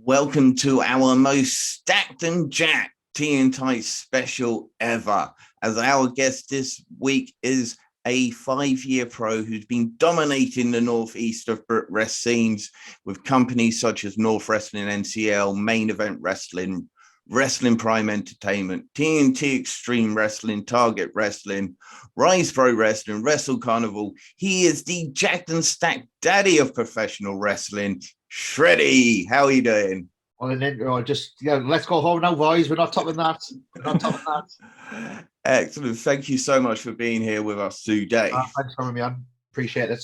Welcome to our most stacked and jacked TNT special ever. As our guest this week is a 5-year pro who's been dominating the northeast of Brit Rest scenes with companies such as North Wrestling, NCL, Main Event Wrestling, Wrestling Prime Entertainment, TNT Extreme Wrestling, Target Wrestling, Rise Pro Wrestling, Wrestle Carnival. He is the jacked and stacked daddy of professional wrestling. Shreddy, how are you doing? On an intro, let's go home now, boys. We're not topping that. We're not topping that. Excellent. Thank you so much for being here with us today. Thanks for having me on. Appreciate it.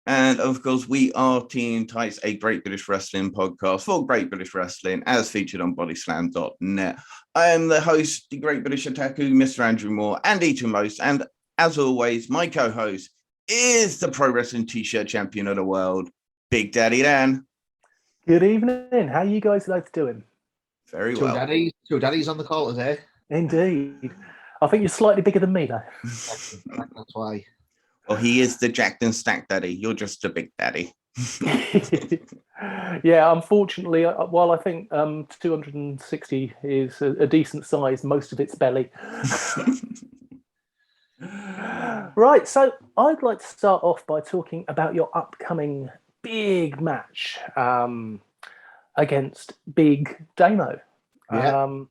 And of course, we are TNT, a Great British Wrestling podcast for Great British Wrestling, as featured on bodyslam.net. I am the host, the Great British Otaku, Mr. Andrew Moore, and Eaton Most. And as always, my co-host is the Pro Wrestling T-shirt champion of the world, Big Daddy Dan. Good evening. How are you guys both doing? Very well. Two daddies on the call today. Indeed. I think you're slightly bigger than me, though. That's why. Well, he is the jacked and stacked daddy. You're just a big daddy. Yeah, unfortunately, while I think 260 is a decent size, most of it's belly. Right, so I'd like to start off by talking about your upcoming big match against Big Damo. Yeah.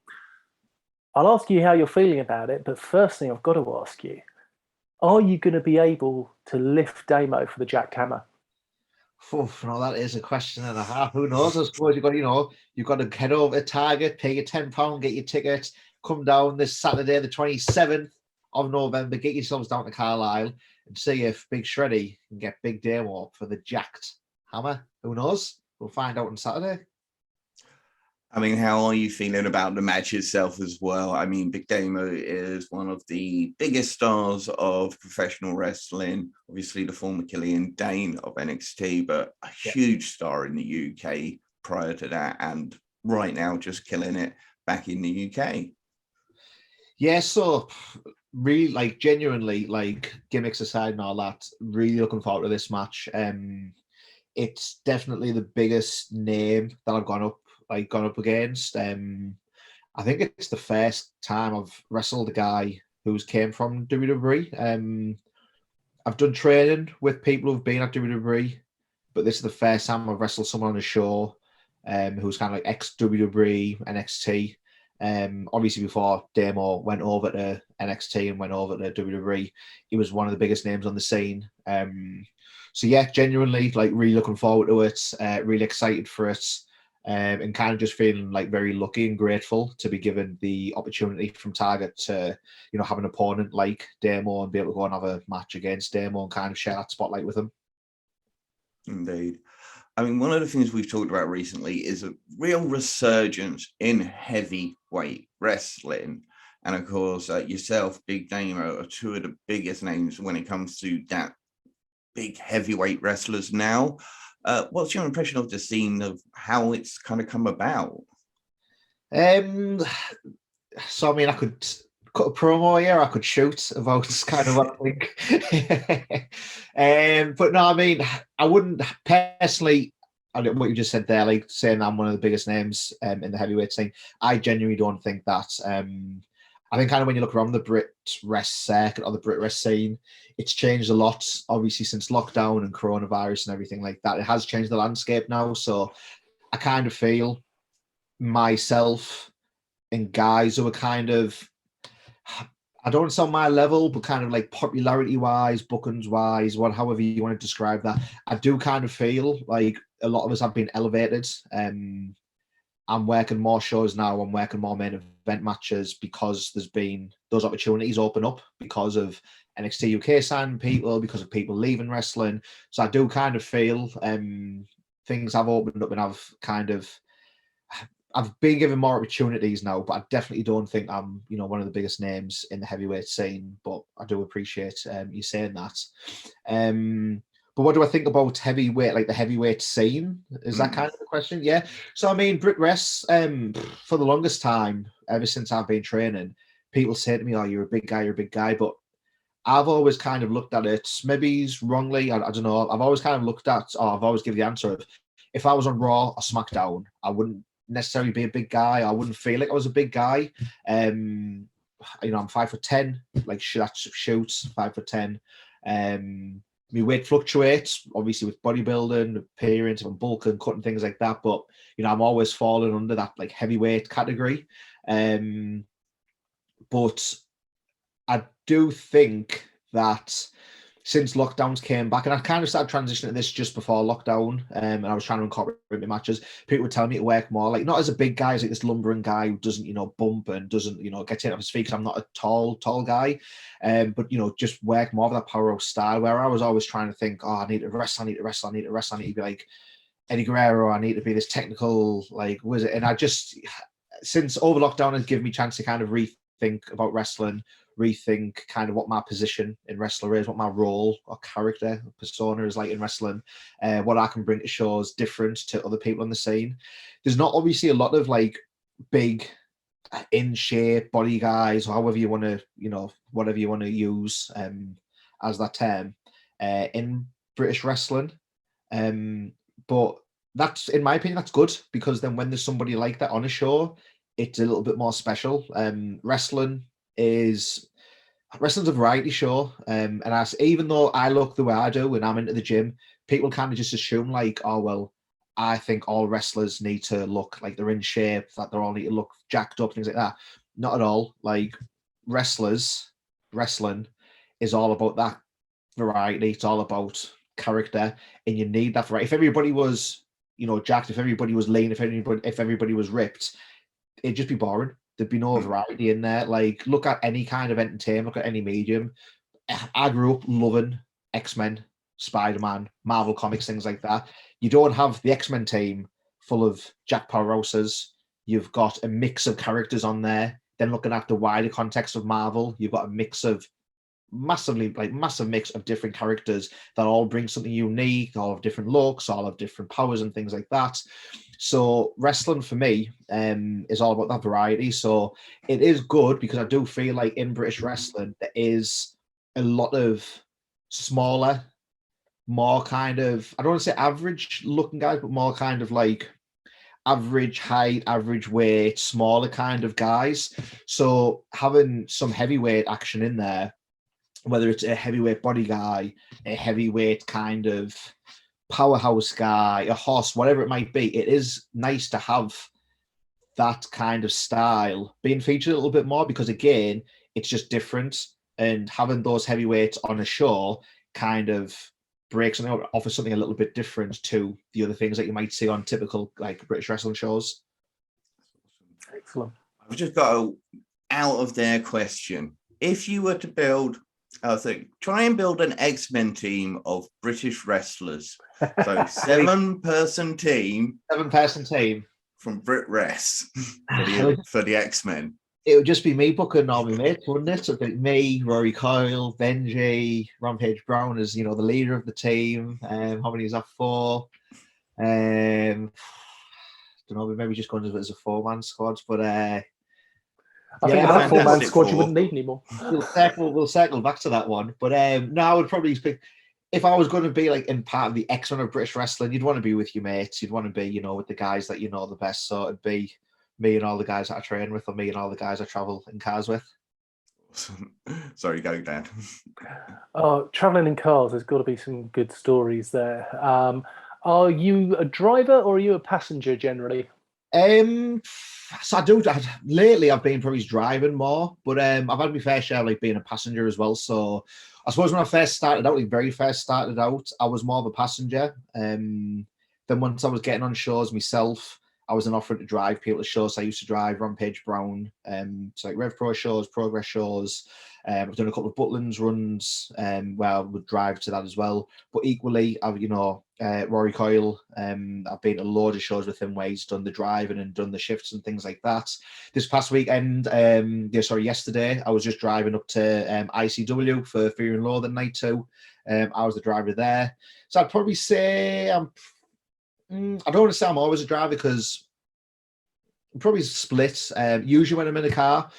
I'll ask you how you're feeling about it, but first thing I've got to ask you, are you going to be able to lift Damo for the jacked hammer? No, that is a question and a half. Who knows? I suppose you've got to head over to Target, pay your £10, get your tickets, come down this Saturday, the 27th of November, get yourselves down to Carlisle and see if Big Shreddy can get Big Damo for the jacked hammer. Who knows? We'll find out on Saturday. I mean, how are you feeling about the match itself as well? I mean, Big Damo is one of the biggest stars of professional wrestling, obviously the former Killian Dane of NXT, but a huge star in the UK prior to that, and right now just killing it back in the UK. Yeah, so really, genuinely, gimmicks aside and all that, really looking forward to this match. It's definitely the biggest name that I've gone up against. I think it's the first time I've wrestled a guy who's came from WWE. I've done training with people who've been at WWE, but this is the first time I've wrestled someone on a show who's kind of like ex-WWE, NXT. Obviously before Damo went over to NXT and went over to WWE, he was one of the biggest names on the scene. So yeah, genuinely really looking forward to it, really excited for it. And kind of just feeling very lucky and grateful to be given the opportunity from Target to, have an opponent like Damo and be able to go and have a match against Damo and kind of share that spotlight with him. Indeed. I mean, one of the things we've talked about recently is a real resurgence in heavyweight wrestling. And of course, yourself, Big Damo, are two of the biggest names when it comes to that big heavyweight wrestlers now. What's your impression of the scene, of how it's kind of come about? So, I mean, I could cut a promo here, I could shoot about kind of what I think. But no, I mean, I wouldn't personally, what you just said there, saying I'm one of the biggest names in the heavyweight scene, I genuinely don't think that. I think kind of when you look around the Brit Rest circuit or the Brit Rest scene, it's changed a lot, obviously, since lockdown and coronavirus and everything like that. It has changed the landscape now. So I kind of feel myself and guys who are kind of, I don't want to say on my level, but kind of popularity-wise, bookings-wise, however you want to describe that, I do kind of feel like a lot of us have been elevated. I'm working more shows now. I'm working more main event matches because there's been those opportunities open up because of NXT UK signing people, because of people leaving wrestling. So I do kind of feel things have opened up and I've been given more opportunities now, but I definitely don't think I'm, one of the biggest names in the heavyweight scene, but I do appreciate you saying that. But what do I think about heavyweight, the heavyweight scene? Is that kind of the question? Yeah. So, I mean, Brit Rest, for the longest time, ever since I've been training, people say to me, oh, you're a big guy. But I've always kind of looked at it, maybe wrongly, I don't know. I've always kind of looked at, or I've always given the answer of, if I was on Raw or SmackDown, I wouldn't necessarily be a big guy. I wouldn't feel like I was a big guy. I'm 5'10", like that shoots 5'10". My weight fluctuates, obviously with bodybuilding, appearance, and bulking, cutting things like that. But I'm always falling under that like heavyweight category. But I do think that since lockdowns came back, and I kind of started transitioning to this just before lockdown, and I was trying to incorporate my matches, people were telling me to work more, like not as a big guy, as like this lumbering guy who doesn't, bump and doesn't, get hit off his feet, because I'm not a tall guy, but, just work more of that powerhouse style, where I was always trying to think, I need to wrestle, I need to be like Eddie Guerrero, I need to be this technical, like, wizard, and I just, since over lockdown has given me a chance to kind of rethink about wrestling, rethink kind of what my position in wrestler is, what my role or character or persona is like in wrestling, what I can bring to shows different to other people on the scene. There's not obviously a lot of like big in shape body guys, or however you want to, whatever you want to use as that term in British wrestling. But that's, in my opinion, that's good, because then when there's somebody like that on a show, it's a little bit more special. Wrestling's a variety show, and even though I look the way I do when I'm into the gym, people kind of just assume like, oh well, I think all wrestlers need to look like they're in shape, that they all need to look jacked up, things like that. Not at all. Like wrestling is all about that variety. It's all about character, and you need that variety. If everybody was, jacked, if everybody was lean, if everybody was ripped, it'd just be boring. There'd be no variety in there. Like, look at any kind of entertainment, look at any medium. I grew up loving X-Men, Spider-Man, Marvel Comics, things like that. You don't have the X-Men team full of Jack Powerhouses. You've got a mix of characters on there. Then looking at the wider context of Marvel, you've got a mix of massive mix of different characters that all bring something unique, all have different looks, all have different powers and things like that. So wrestling for me is all about that variety. So it is good, because I do feel like in British wrestling there is a lot of smaller, more kind of, I don't want to say average looking guys, but more kind of like average height, average weight, smaller kind of guys. So having some heavyweight action in there, whether it's a heavyweight body guy, a heavyweight kind of powerhouse guy, a horse, whatever it might be, it is nice to have that kind of style being featured a little bit more, because again, it's just different, and having those heavyweights on a show kind of breaks something up, offers something a little bit different to the other things that you might see on typical like British wrestling shows. Excellent. I've just got a out of there question. If you were to build, try and build an X-Men team of British wrestlers. So 7-person team. 7-person team from Brit Rest for the X-Men. It would just be me booking all my mates, wouldn't it? So it'd be me, Rory, Coyle, Benji, Rampage Brown as, the leader of the team. How many is that for? Don't know, maybe just going as a 4-man squad, but I think that 4-man squad you wouldn't need anymore. We'll circle back to that one. But no, I would probably pick, if I was going to be like in part of the X-Men of British wrestling, you'd want to be with your mates. You'd want to be, with the guys that you know the best. So it'd be me and all the guys that I train with, or me and all the guys I travel in cars with. Sorry, go, Dan. Oh, traveling in cars, there's got to be some good stories there. Are you a driver or are you a passenger generally? So lately I've been probably driving more, but I've had my fair share of like being a passenger as well. So I suppose when I first started out, I was more of a passenger. Then once I was getting on shows myself, I was then offering to drive people to shows. So I used to drive Rampage Brown, so like Rev Pro shows, Progress shows. I've done a couple of Butlins runs where I would drive to that as well. But equally, I've Rory Coyle, I've been to a load of shows with him where he's done the driving and done the shifts and things like that. This past weekend, yesterday, I was just driving up to ICW for Fear and Loathing Night 2. I was the driver there. So I'd probably say I don't want to say I'm always a driver, because I'm probably split. Usually when I'm in a car,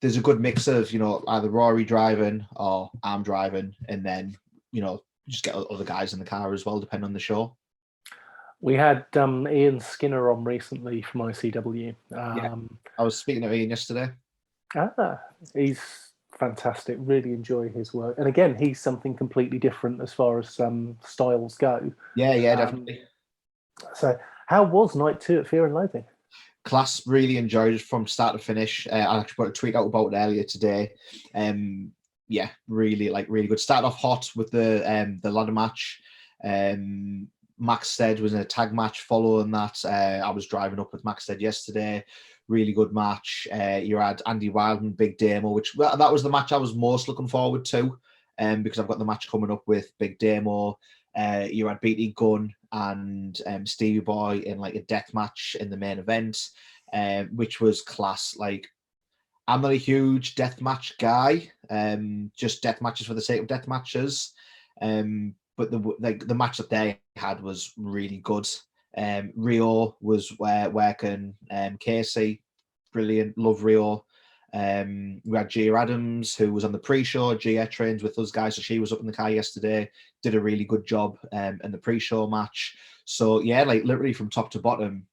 there's a good mix of, either Rory driving or I'm driving, and then, just get other guys in the car as well, depending on the show. We had Ian Skinner on recently from ICW. Yeah. I was speaking to Ian yesterday. He's fantastic. Really enjoy his work. And again, he's something completely different as far as styles go. Yeah, definitely. So, how was night 2 at Fear and Loathing? Class, really enjoyed it from start to finish. I actually put a tweet out about it earlier today. Yeah, really good. Started off hot with the ladder match. Maxson was in a tag match following that. I was driving up with Maxson yesterday. Really good match. You had Andy Wildman, Big Damo, which that was the match I was most looking forward to, because I've got the match coming up with Big Damo. You had BT Gunn and Stevie Boy in like a death match in the main event, which was class. Like, I'm not a huge death match guy, just death matches for the sake of death matches. But the match that they had was really good. Rio was working Casey, brilliant. Love Rio. We had Gia Adams, who was on the pre-show. Gia trains with those guys, so she was up in the car yesterday. Did a really good job in the pre-show match. So yeah, like literally from top to bottom,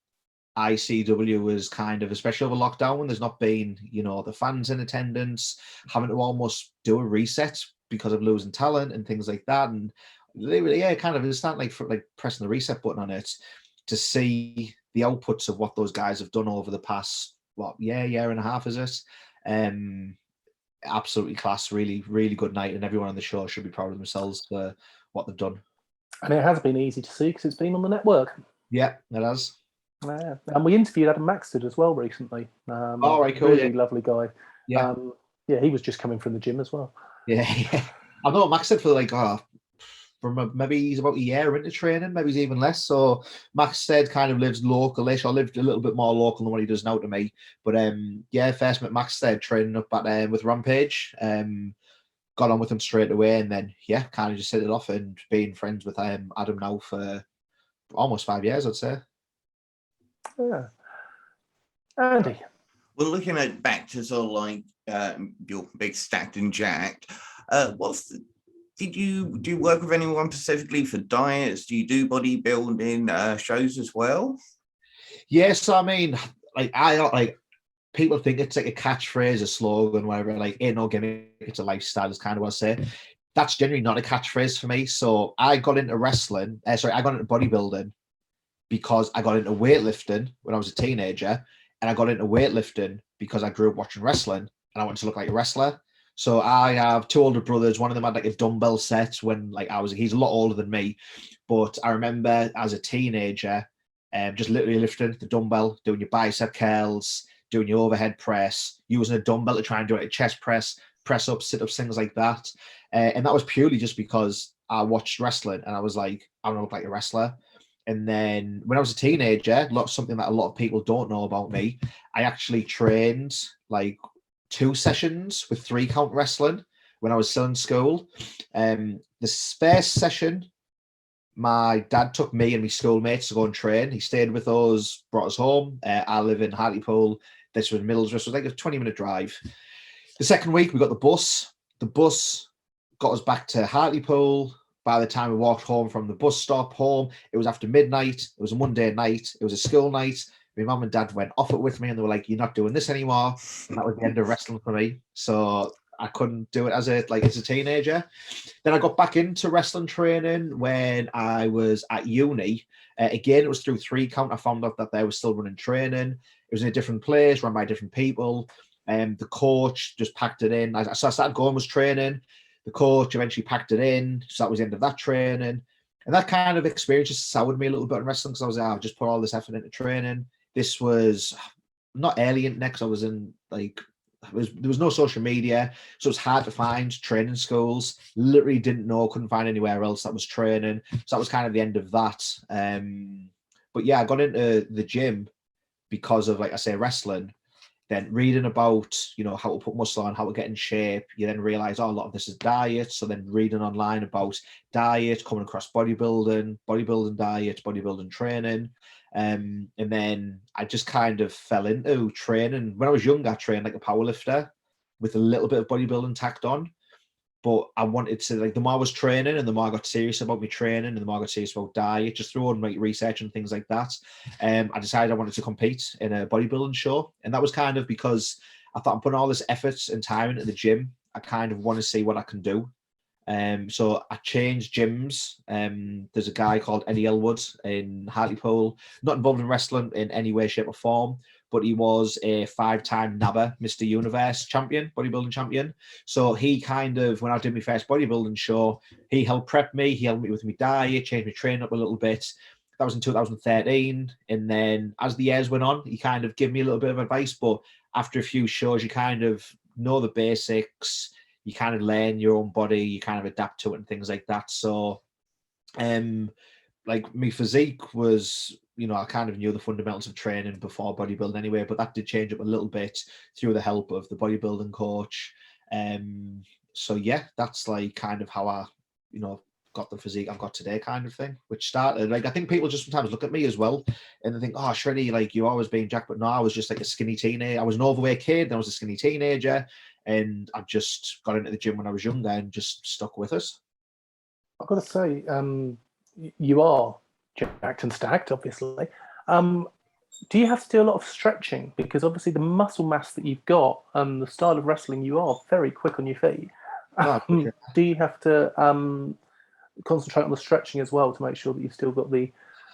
ICW was kind of, especially over lockdown when there's not been, the fans in attendance, having to almost do a reset because of losing talent and things like that. And they really, kind of it's not like pressing the reset button on it to see the outputs of what those guys have done over the past year and a half, is it? Absolutely class, really good night, and everyone on the show should be proud of themselves for what they've done. And it has been easy to see because it's been on the network. Yeah, it has. And we interviewed Adam Maxson as well recently. All right, cool. Really lovely guy. Yeah, he was just coming from the gym as well. Yeah. I know Maxson for maybe he's about a year into training, maybe he's even less. So Maxson kind of lives localish, or lived a little bit more local than what he does now to me. But first met Maxson training up with Rampage. Got on with him straight away, and then kind of just hit it off and being friends with Adam now for almost 5 years, I'd say. Yeah. Andy. Well, looking back to sort of like your big Stacked and Jacked, did you do work with anyone specifically for diets? Do you do bodybuilding shows as well? Yes, I mean, people think it's like a catchphrase, a slogan, whatever. Like, ain't no gimmick, it's a lifestyle, is kind of what I say. That's generally not a catchphrase for me. So I got into wrestling. I got into bodybuilding because I got into weightlifting when I was a teenager, and I got into weightlifting because I grew up watching wrestling and I wanted to look like a wrestler. So I have two older brothers. One of them had like a dumbbell set when he's a lot older than me, but I remember as a teenager, just literally lifting the dumbbell, doing your bicep curls, doing your overhead press, using a dumbbell to try and do it, a chest press ups, sit ups, things like that. And that was purely just because I watched wrestling and I was like, I want to look like a wrestler. And then when I was a teenager, something that a lot of people don't know about me, I actually trained like 2 sessions with 3 count wrestling when I was still in school. The first session, my dad took me and my schoolmates to go and train. He stayed with us, brought us home. I live in Hartlepool. This was Middlesbrough, so it was like a 20-minute drive. The second week, we got the bus. The bus got us back to Hartlepool. By the time we walked home from the bus stop home, it was after midnight. It was a Monday night. It was a school night. My mum and dad went off it with me, and they were like, "You're not doing this anymore." And that was the end of wrestling for me. So I couldn't do it as a teenager. Then I got back into wrestling training when I was at uni. Again, it was through 3 count. I found out that they were still running training. It was in a different place, run by different people. The coach just packed it in. So I started going, was training. The coach eventually packed it in. So that was the end of that training. And that kind of experience just soured me a little bit in wrestling because I was like, I've just put all this effort into training. This was not early internet because I was in there was no social media. So it was hard to find training schools. Literally didn't know, couldn't find anywhere else that was training. So that was kind of the end of that. But yeah, I got into the gym because of, like I say, wrestling. Then reading about, how to put muscle on, how to get in shape, you then realize, a lot of this is diet. So then reading online about diet, coming across bodybuilding diet, bodybuilding training. And then I just kind of fell into training. When I was younger, I trained like a powerlifter with a little bit of bodybuilding tacked on. But I wanted to, like, the more I was training and the more I got serious about my training and the more I got serious about diet, just through on like research and things like that, I decided I wanted to compete in a bodybuilding show. And that was kind of because I thought I'm putting all this effort and time into the gym. I kind of want to see what I can do. So I changed gyms. There's a guy called Eddie Elwood in Hartlepool, not involved in wrestling in any way, shape, or form, but he was a 5-time NABBA Mr. Universe champion, bodybuilding champion. So he kind of, when I did my first bodybuilding show, he helped prep me, he helped me with my diet, changed my training up a little bit. That was in 2013. And then as the years went on, he kind of gave me a little bit of advice. But after a few shows, you kind of know the basics, you kind of learn your own body, you kind of adapt to it and things like that. So, like, my physique was, I kind of knew the fundamentals of training before bodybuilding anyway, but that did change up a little bit through the help of the bodybuilding coach. So yeah, that's like kind of how I, got the physique I've got today, kind of thing, which started, like, I think people just sometimes look at me as well and they think, oh, Shreddy, like, you always been jacked, but no, I was just like a skinny teenager. I was an overweight kid, then I was a skinny teenager, and I just got into the gym when I was younger and just stuck with it. I've got to say, you are jacked and stacked, obviously. Do you have to do a lot of stretching? Because obviously the muscle mass that you've got, the style of wrestling, you are very quick on your feet. Do you have to concentrate on the stretching as well to make sure that you've still got the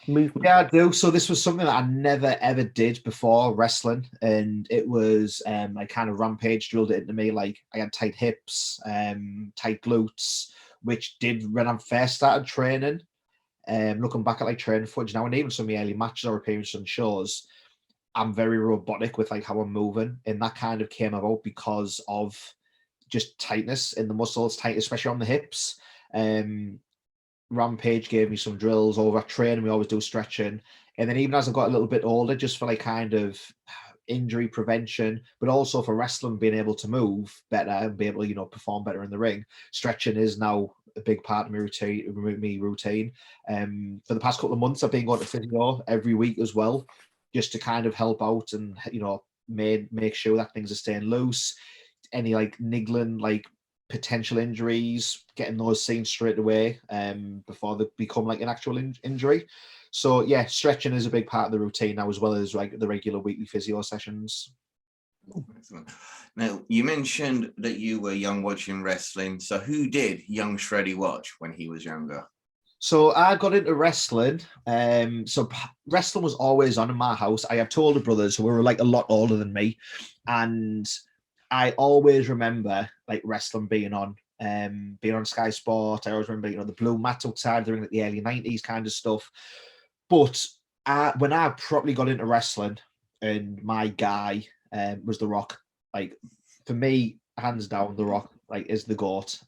movement? Yeah, I do. So this was something that I never ever did before wrestling, and it was like kind of Rampage drilled it into me. Like, I had tight hips, tight glutes, which did when I first started training. Looking back at like training footage now, and even some of my early matches or appearances on shows, I'm very robotic with like how I'm moving, and that kind of came about because of just tightness in the muscles, tight, especially on the hips. Rampage gave me some drills over at training. We always do stretching. And then even as I got a little bit older, just for like kind of injury prevention, but also for wrestling, being able to move better and be able to, perform better in the ring, stretching is now a big part of my routine. For the past couple of months, I've been going to physio every week as well, just to kind of help out and, make sure that things are staying loose. Any like niggling, like potential injuries, getting those seen straight away before they become like an actual injury. So yeah, stretching is a big part of the routine now, as well as like the regular weekly physio sessions. Excellent. Now, you mentioned that you were young watching wrestling. So who did young Shreddy watch when he was younger? So I got into wrestling. So wrestling was always on in my house. I have two older brothers who were like a lot older than me, and I always remember like wrestling being on Sky Sport. I always remember, the blue mat outside during like the early 90s kind of stuff. But when I properly got into wrestling, and my guy was The Rock. Like, for me, hands down, The Rock like is the GOAT.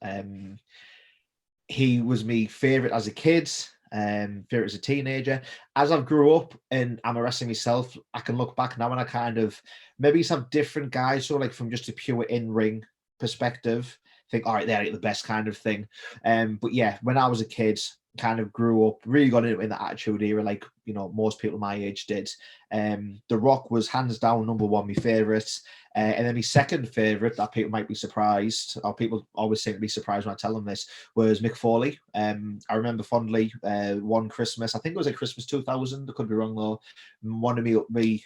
He was my favorite as a kid, favorite as a teenager. As I've grew up and I'm a wrestler myself, I can look back now and I kind of maybe some different guys, so like from just a pure in-ring perspective, think, all right, they're like the best kind of thing. But yeah, when I was a kid, kind of grew up, really got into it in the Attitude Era, like most people my age did. The Rock was hands down number one, my favorite. And then my second favorite, that people might be surprised, or people always seem to be surprised when I tell them this, was Mick Foley. I remember fondly one Christmas, I think it was like Christmas 2000, I could be wrong though, one of me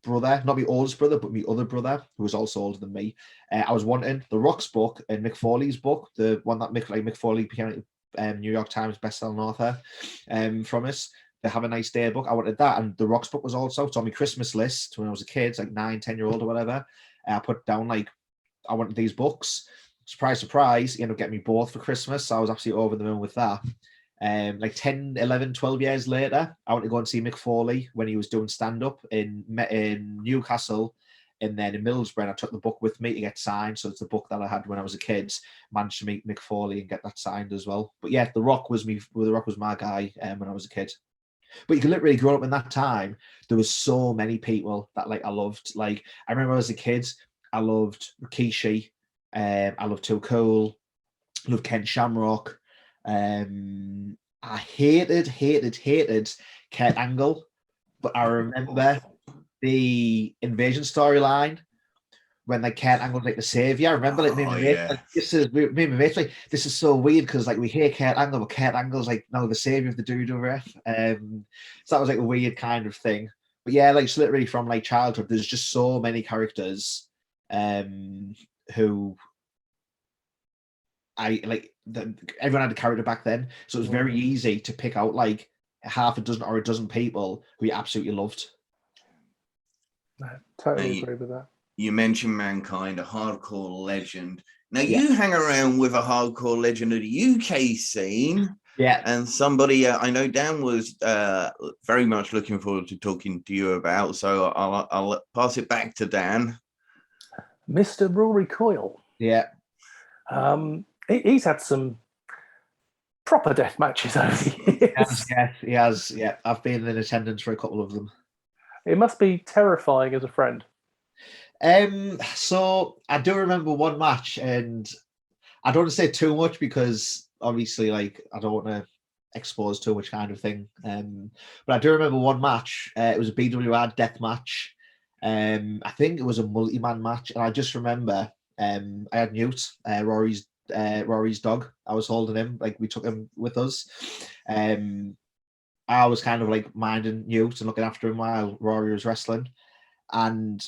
brother, not my oldest brother, but my other brother, who was also older than me. I was wanting The Rock's book and Mick Foley's book, the one that Mick Foley became New York Times bestselling author from us. The Have a Nice Day book. I wanted that, and The Rock's book was also, it's on my Christmas list when I was a kid, like 9-10-year-old or whatever. I put down like I wanted these books. Surprise, surprise, he ended up getting me both for Christmas. So I was absolutely over the moon with that. Like 10, 11, 12 years later, I went to go and see Mick Foley when he was doing stand-up in Newcastle, and then in Middlesbrough. I took the book with me to get signed. So it's the book that I had when I was a kid. Managed to meet Mick Foley and get that signed as well. But yeah, The Rock was my guy when I was a kid. But you could literally grow up in that time. There was so many people that like I loved. Like, I remember as a kid, I loved Rikishi. I loved Too Cool. I loved Ken Shamrock. I hated Kurt Angle. But I remember the Invasion storyline when like Kurt Angle's like the savior. I remember like me and my mate, yeah. like, me and my mates like, this is so weird because like we hear Kurt Angle, but Kurt Angle's like no the savior of the WWF. So that was like a weird kind of thing. But yeah, like it's literally from like childhood, there's just so many characters who I like. Everyone had a character back then, so it was very easy to pick out like half a dozen or a dozen people who you absolutely loved. I totally agree with that. You mentioned Mankind, a hardcore legend. Now, you hang around with a hardcore legend of the UK scene. Yeah. And somebody I know Dan was very much looking forward to talking to you about. So I'll pass it back to Dan. Mr. Rory Coyle. Yeah. He's had some proper death matches over the years. Yes, he has. Yeah, I've been in attendance for a couple of them. It must be terrifying as a friend. So I do remember one match, and I don't want to say too much because obviously, like, I don't want to expose too much kind of thing. But I do remember one match. It was a BWR death match. I think it was a multi-man match, and I just remember I had Newt, Rory's dog. I was holding him, like we took him with us. I was kind of like minding Newt and looking after him while Rory was wrestling. And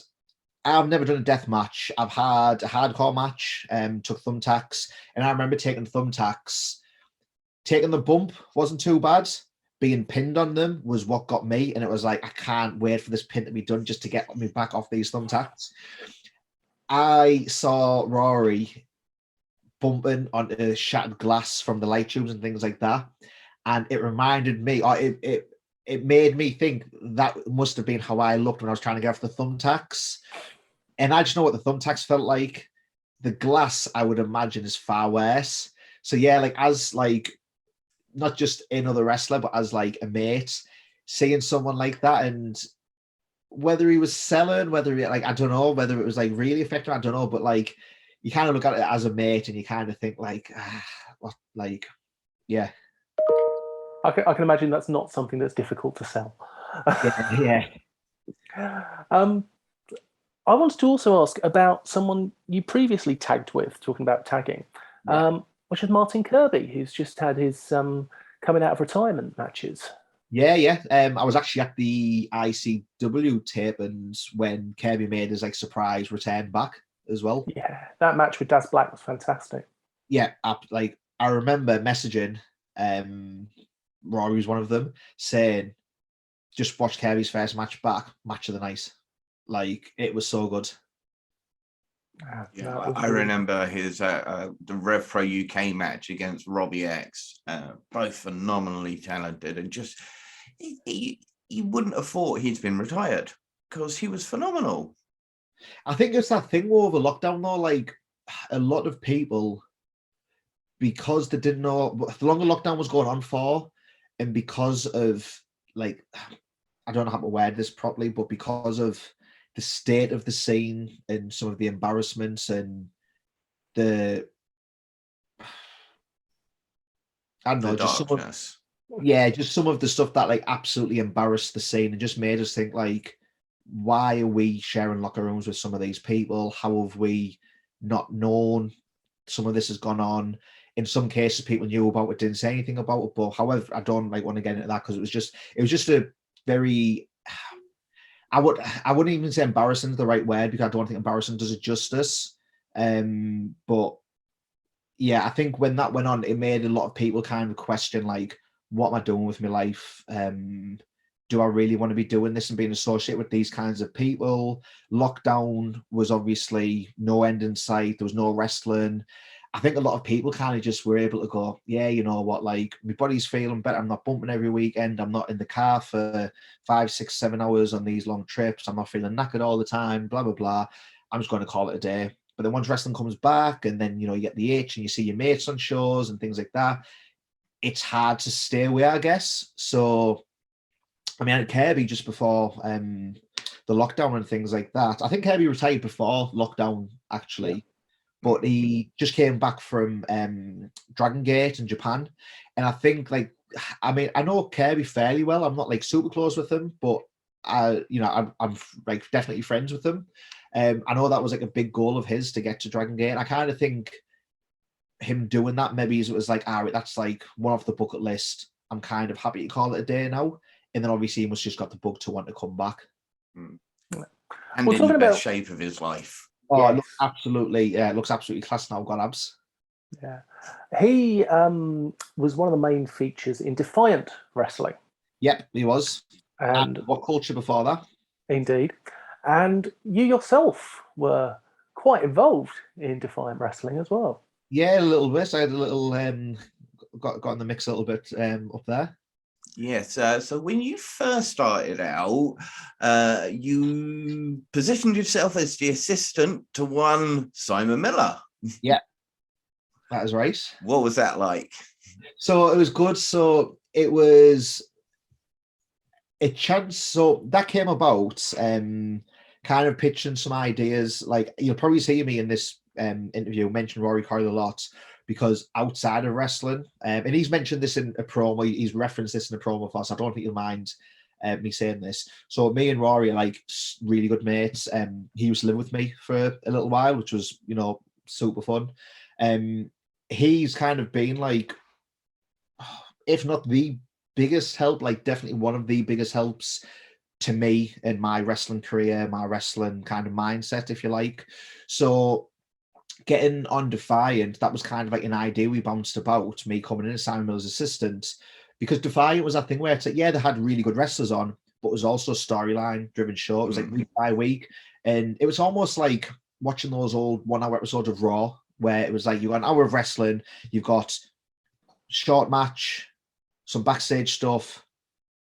I've never done a death match. I've had a hardcore match, took thumbtacks, and I remember taking thumbtacks. Taking the bump wasn't too bad. Being pinned on them was what got me, and it was like, I can't wait for this pin to be done just to get me back off these thumbtacks. I saw Rory bumping onto shattered glass from the light tubes and things like that, and it reminded me, or it made me think that must have been how I looked when I was trying to get off the thumbtacks. And I just know what the thumbtacks felt like. The glass, I would imagine, is far worse. So yeah, like as like not just another wrestler, but as like a mate, seeing someone like that, and whether he was selling, whether he, like I don't know, whether it was like really effective, I don't know, but like you kind of look at it as a mate, and you kind of think like, what, like, yeah. I can imagine that's not something that's difficult to sell. Yeah. I wanted to also ask about someone you previously tagged with, talking about tagging, which is Martin Kirby, who's just had his coming out of retirement matches. Yeah. I was actually at the ICW tapings when Kirby made his like surprise return back as well. Yeah, that match with Daz Black was fantastic. Yeah, I remember messaging Rory was one of them, saying, just watch Kirby's first match back, match of the night. Like, it was so good. Yeah, I remember his the Rev Pro UK match against Robbie X, both phenomenally talented, and just you wouldn't have thought he's been retired because he was phenomenal. I think it's that thing over lockdown though, like a lot of people, because they didn't know the longer lockdown was going on for, and because of like, I don't know how to word this properly, but because of the state of the scene and some of the embarrassments and I don't know, just some of the stuff that like absolutely embarrassed the scene and just made us think like, why are we sharing locker rooms with some of these people? How have we not known some of this has gone on? In some cases, people knew about it, didn't say anything about it. But however, I don't like want to get into that because it was just a very, I wouldn't even say embarrassing is the right word because I don't think embarrassing does it justice. But yeah, I think when that went on, it made a lot of people kind of question like, what am I doing with my life? Do I really want to be doing this and being associated with these kinds of people? Lockdown was obviously no end in sight. There was no wrestling. I think a lot of people kind of just were able to go, yeah, you know what, like my body's feeling better. I'm not bumping every weekend. I'm not in the car for 5, 6, 7 hours on these long trips. I'm not feeling knackered all the time, blah, blah, blah. I'm just going to call it a day. But then once wrestling comes back and then, you know, you get the itch and you see your mates on shows and things like that, it's hard to stay away, I guess. So, I mean, I had Kirby just before the lockdown and things like that. I think Kirby retired before lockdown, actually. But he just came back from Dragon Gate in Japan. And I think, like, I mean, I know Kirby fairly well. I'm not, like, super close with him, but, I'm like, definitely friends with him. I know that was like a big goal of his to get to Dragon Gate. I kind of think him doing that, maybe it was like, all right, that's like one off the bucket list. I'm kind of happy to call it a day now. And then obviously he must just got the bug to want to come back. And Well, in the talking best about- shape of his life. Oh, Yes. it looks absolutely class now, got abs. Yeah. He was one of the main features in Defiant Wrestling. Yep, he was. And What culture before that? indeed. And you yourself were quite involved in Defiant Wrestling as well. Yeah, a little bit. I had a little got in the mix a little bit up there. Yes. So when you first started out, you positioned yourself as the assistant to one Simon Miller. Yeah, that is right. What was that like? So it was good. So it was a chance. So that came about kind of pitching some ideas. Like, you'll probably see me in this interview mention Rory, Coyle a lot, because outside of wrestling, and he's mentioned this in a promo, he's referenced this in a promo for us. I don't think you'll mind me saying this. So me and Rory are like really good mates. He used to live with me for a little while, which was, you know, super fun. He's kind of been like, if not the biggest help, like definitely one of the biggest helps to me in my wrestling career, my wrestling kind of mindset, if you like. So getting on Defiant, that was kind of like an idea we bounced about, me coming in as Simon Miller's assistant, because Defiant was that thing where it's like, yeah, they had really good wrestlers on, but it was also a storyline driven show. It was like week by week. And it was almost like watching those old 1 hour episodes of Raw, where it was like you got an hour of wrestling, you've got short match, some backstage stuff,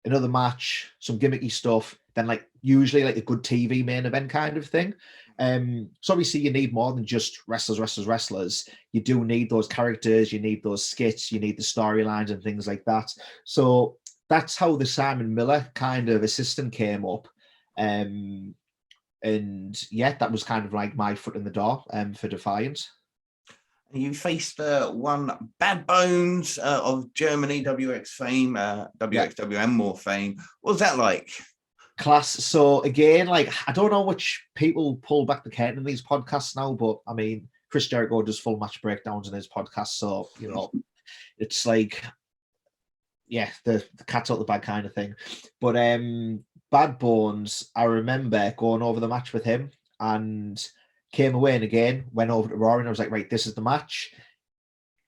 another match, some gimmicky stuff, then like usually like a good TV main event kind of thing. So obviously you need more than just wrestlers. You do need those characters, you need those skits, you need the storylines and things like that. So that's how the Simon Miller kind of assistant came up. And yeah, that was kind of like my foot in the door for Defiant. You faced one Bad Bones of Germany, WX fame, WXWM more fame. What was that like? Class. So again, like, I don't know which people pull back the curtain in these podcasts now, but I mean, Chris Jericho does full match breakdowns in his podcast, so you know, it's like, yeah, the cat's out the bag kind of thing. But Bad Bones, I remember going over the match with him and came away, and again went over to Rory and I was like, right, this is the match.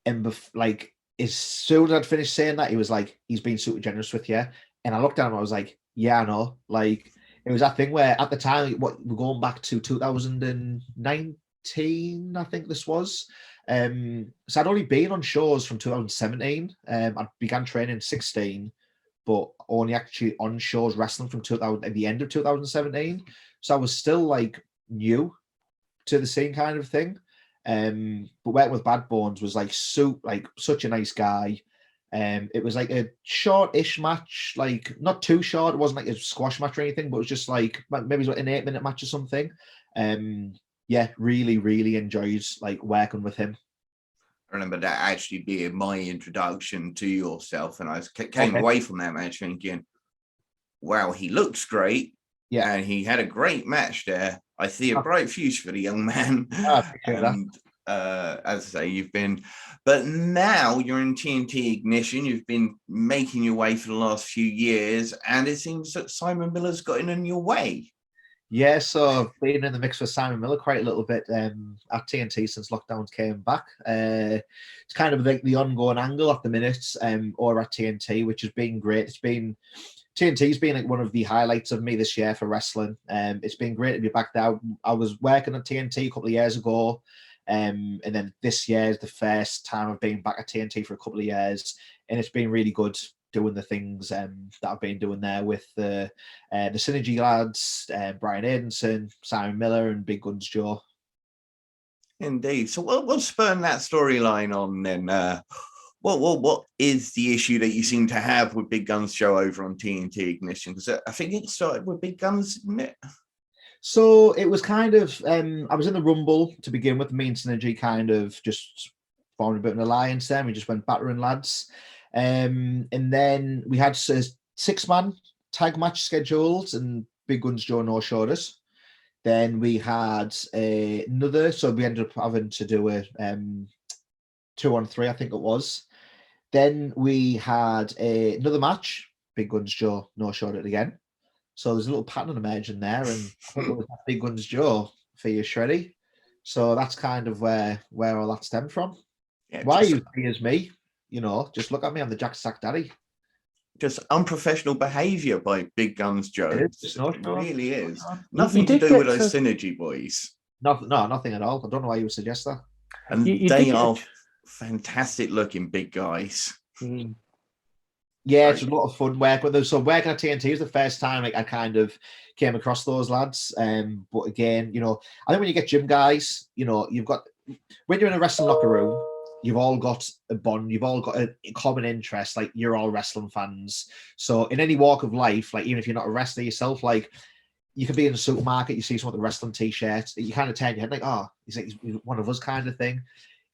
And like, as soon as I'd finished saying that, he was like, he's been super generous with you. And I looked at him, I was like, yeah, I know. Like, it was that thing where at the time, what we're going back to 2019, I think this was. So I'd only been on shows from 2017. I began training in 16, but only actually on shows wrestling from 2000 at the end of 2017. So I was still like new to the scene kind of thing. But working with Bad Bones was like such a nice guy. It was like a short-ish match, like not too short. It wasn't like a squash match or anything, but it was just like maybe it was like an 8-minute match or something. Yeah, really enjoyed like working with him. I remember that actually being my introduction to yourself, and I came away from that match thinking, wow, he looks great. Yeah, and he had a great match there. I see a bright future for the young man. And as I say, you've been, but now you're in TNT Ignition. You've been making your way for the last few years, and it seems that Simon Miller's got in your way. Yeah, so I've been in the mix with Simon Miller quite a little bit at TNT since lockdowns came back. It's kind of like the ongoing angle at the minute, or at TNT, which has been great. TNT's been like one of the highlights of me this year for wrestling. It's been great to be back there. I was working at TNT a couple of years ago, and then this year is the first time I've been back at TNT for a couple of years, and it's been really good doing the things that I've been doing there with the Synergy lads, Brian Aidenson, Simon Miller, and Big Guns Joe. Indeed. So what spurred that storyline on then? What is the issue that you seem to have with Big Guns Joe over on TNT Ignition? Because I think it started with Big Guns, didn't it? So it was kind of, I was in the Rumble to begin with. Me and Synergy kind of just formed a bit of an alliance there. We just went battering lads. And then we had a 6-man tag match scheduled, and Big Guns Joe no-showed us. Then we had another, so we ended up having to do a 2-on-3, I think it was. Then we had another match. Big Guns Joe no-showed it again. So there's a little pattern emerging there, and I think it was Big Guns Joe for your Shreddy. So that's kind of where all that stemmed from. Yeah, Why you see as me? Just look at me. I'm the Jack Stack Daddy. Just unprofessional behaviour by Big Guns Joe. It really is. You Nothing to did do with get those to- Synergy boys. No, nothing at all. I don't know why you would suggest that. And You they did are get- fantastic looking big guys. Mm. Yeah, it's a lot of fun work with them. So working at TNT was the first time I kind of came across those lads. But again, I think when you get gym guys, you've got, when you're in a wrestling locker room, you've all got a bond, you've all got a common interest, like you're all wrestling fans. So in any walk of life, like even if you're not a wrestler yourself, like you could be in a supermarket, you see someone with a wrestling t-shirt, you kind of turn your head like, oh, he's one of us kind of thing.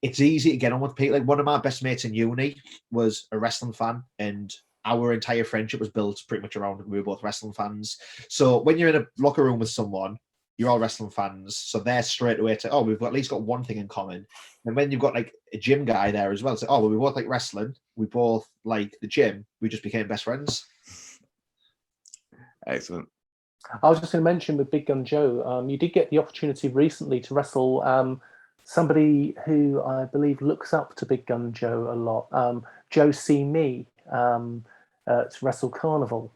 It's easy to get on with people. Like one of my best mates in uni was a wrestling fan, and our entire friendship was built pretty much around we were both wrestling fans. So when you're in a locker room with someone, you're all wrestling fans, so they're straight away to, we've at least got one thing in common. And when you've got like a gym guy there as well, it's like, we both like wrestling, we both like the gym, we just became best friends. Excellent. I was just going to mention with Big Gun Joe, you did get the opportunity recently to wrestle somebody who I believe looks up to Big Gun Joe a lot, Joe See Me, at Wrestle Carnival.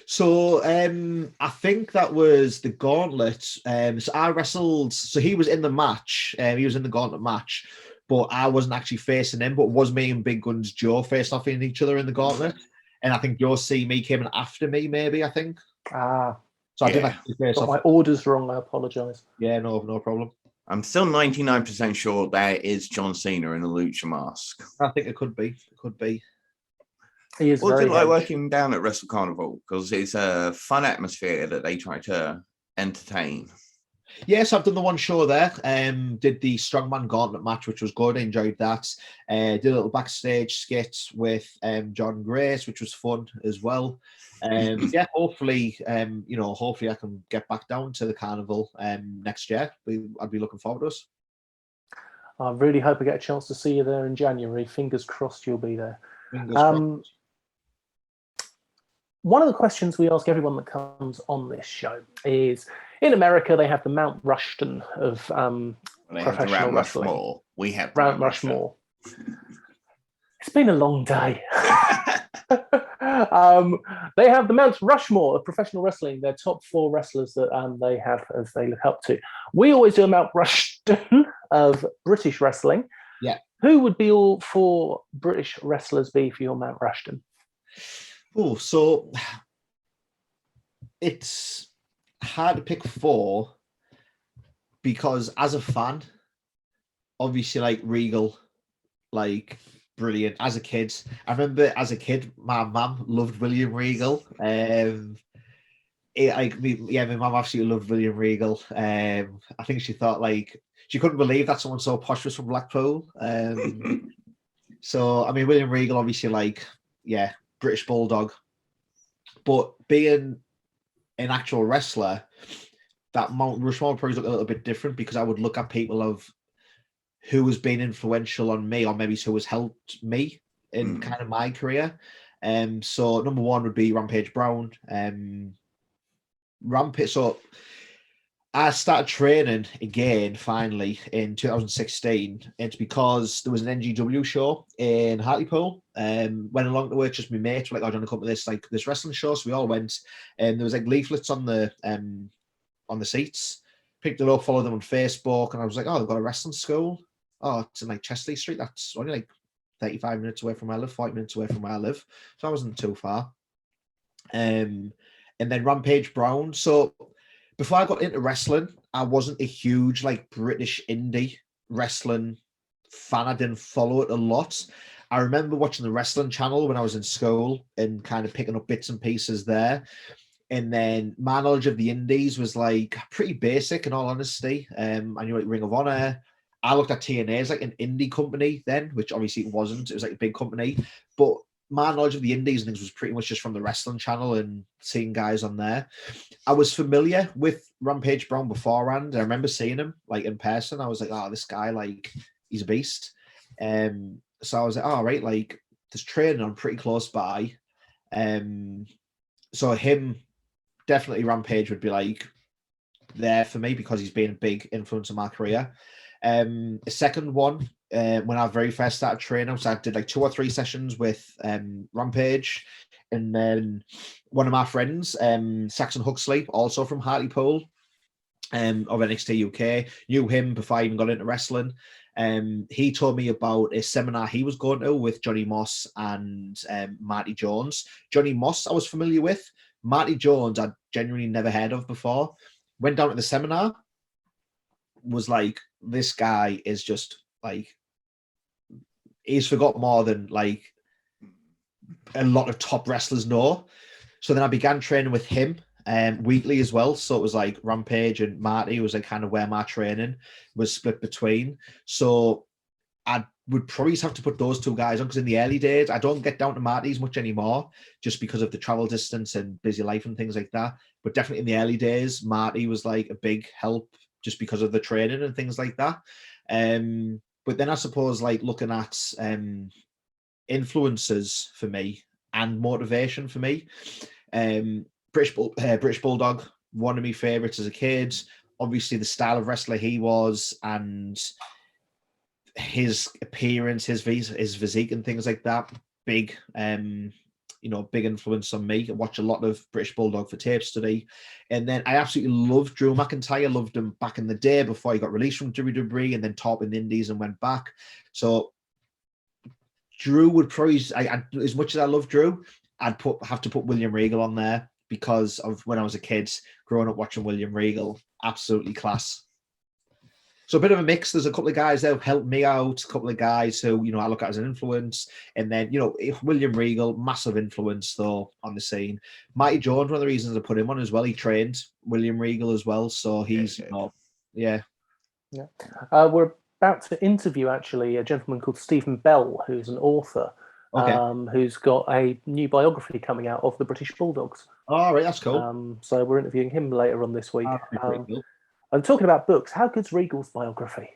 So I think that was the gauntlet. So I wrestled. So he was in the match. He was in the gauntlet match, but I wasn't actually facing him. But it was me and Big Guns Joe faced off in each other in the gauntlet. And I think Joe See Me came in after me. Maybe I think. So I did actually face got off. my orders wrong. I apologise. Yeah, no problem. I'm still 99% sure that is John Cena in a lucha mask. I think it could be. It could be. He is What's very it like hedged. working down at Wrestle Carnival? Because it's a fun atmosphere that they try to entertain. Yes, I've done the one show there. Did the Strongman Gauntlet match, which was good. I enjoyed that. Did a little backstage skit with John Grace, which was fun as well. Yeah, hopefully, hopefully I can get back down to the carnival next year. I'd be looking forward to it. I really hope I get a chance to see you there in January. Fingers crossed you'll be there. Fingers crossed. One of the questions we ask everyone that comes on this show is, in America, they have the Mount Rushmore of professional wrestling. We have Mount Rushmore. It's been a long day. They have the Mount Rushmore of professional wrestling. Their top 4 wrestlers that they have as they look up to. We always do a Mount Rushmore of British wrestling. Yeah. Who would be all 4 British wrestlers be for your Mount Rushmore? Oh, so it's hard to pick 4 because as a fan, obviously like Regal, like brilliant. As a kid, I remember as a kid, my mum loved William Regal. My mum absolutely loved William Regal. I think she thought she couldn't believe that someone so posh was from Blackpool. So I mean, William Regal, obviously, British Bulldog, but being an actual wrestler, that Mount Rushmore probably look a little bit different because I would look at people of who has been influential on me or maybe who has helped me in kind of my career. So number 1 would be Rampage Brown. Rampage. So I started training again finally in 2016. It's because there was an NGW show in Hartlepool. Went along to it, just my mates were like, "Oh, do you want to come to this wrestling show?" So we all went, and there was like leaflets on the seats. Picked it up, followed them on Facebook, and I was like, "Oh, they've got a wrestling school. Oh, it's in like Chesley Street. That's only like 35 minutes away from where I live, 40 minutes away from where I live, so I wasn't too far." And then Rampage Brown. So before I got into wrestling, I wasn't a huge British indie wrestling fan. I didn't follow it a lot. I remember watching the Wrestling Channel when I was in school and kind of picking up bits and pieces there. And then my knowledge of the indies was pretty basic, in all honesty. I knew Ring of Honor. I looked at TNA as an indie company then, which obviously it wasn't. It was a big company. But my knowledge of the indies and things was pretty much just from the wrestling channel and seeing guys on there. I was familiar with Rampage Brown beforehand. I remember seeing him like in person. I was like, oh, this guy, like, he's a beast. So I was like, all right, like, there's training on pretty close by. So him, definitely Rampage would be like there for me because he's been a big influence in my career. A second one, when I very first started training, so I did like 2 or 3 sessions with Rampage, and then one of my friends, Saxon Huxley, also from Hartlepool, of NXT UK, knew him before I even got into wrestling. He told me about a seminar he was going to with Johnny Moss and Marty Jones. Johnny Moss I was familiar with. Marty Jones I'd genuinely never heard of before. Went down to the seminar, was like, this guy is just like, he's forgot more than like a lot of top wrestlers know. So then I began training with him weekly as well. So it was like Rampage and Marty was like kind of where my training was split between. So I would probably have to put those 2 guys on, because in the early days, I don't get down to Marty's much anymore just because of the travel distance and busy life and things like that. But definitely in the early days, Marty was like a big help just because of the training and things like that. But then I suppose like looking at influences for me and motivation for me, British Bulldog, one of my favourites as a kid. Obviously, the style of wrestler he was and his appearance, his physique and things like that. Big, big influence on me. I watch a lot of British Bulldog for tape study. And then I absolutely loved Drew McIntyre. Loved him back in the day before he got released from WWE and then taught in the Indies and went back. So Drew would probably, as much as I love Drew, I'd have to put William Regal on there because of when I was a kid, growing up watching William Regal. Absolutely class. So a bit of a mix. There's a couple of guys that have helped me out, a couple of guys who, I look at as an influence. And then, William Regal, massive influence, though, on the scene. Mighty Jones, one of the reasons I put him on as well, he trained William Regal as well. So he's, yeah. We're about to interview, actually, a gentleman called Stephen Bell, who's an author, who's got a new biography coming out of the British Bulldogs. Oh, right, that's cool. So we're interviewing him later on this week. Cool. And talking about books, how good's Regal's biography?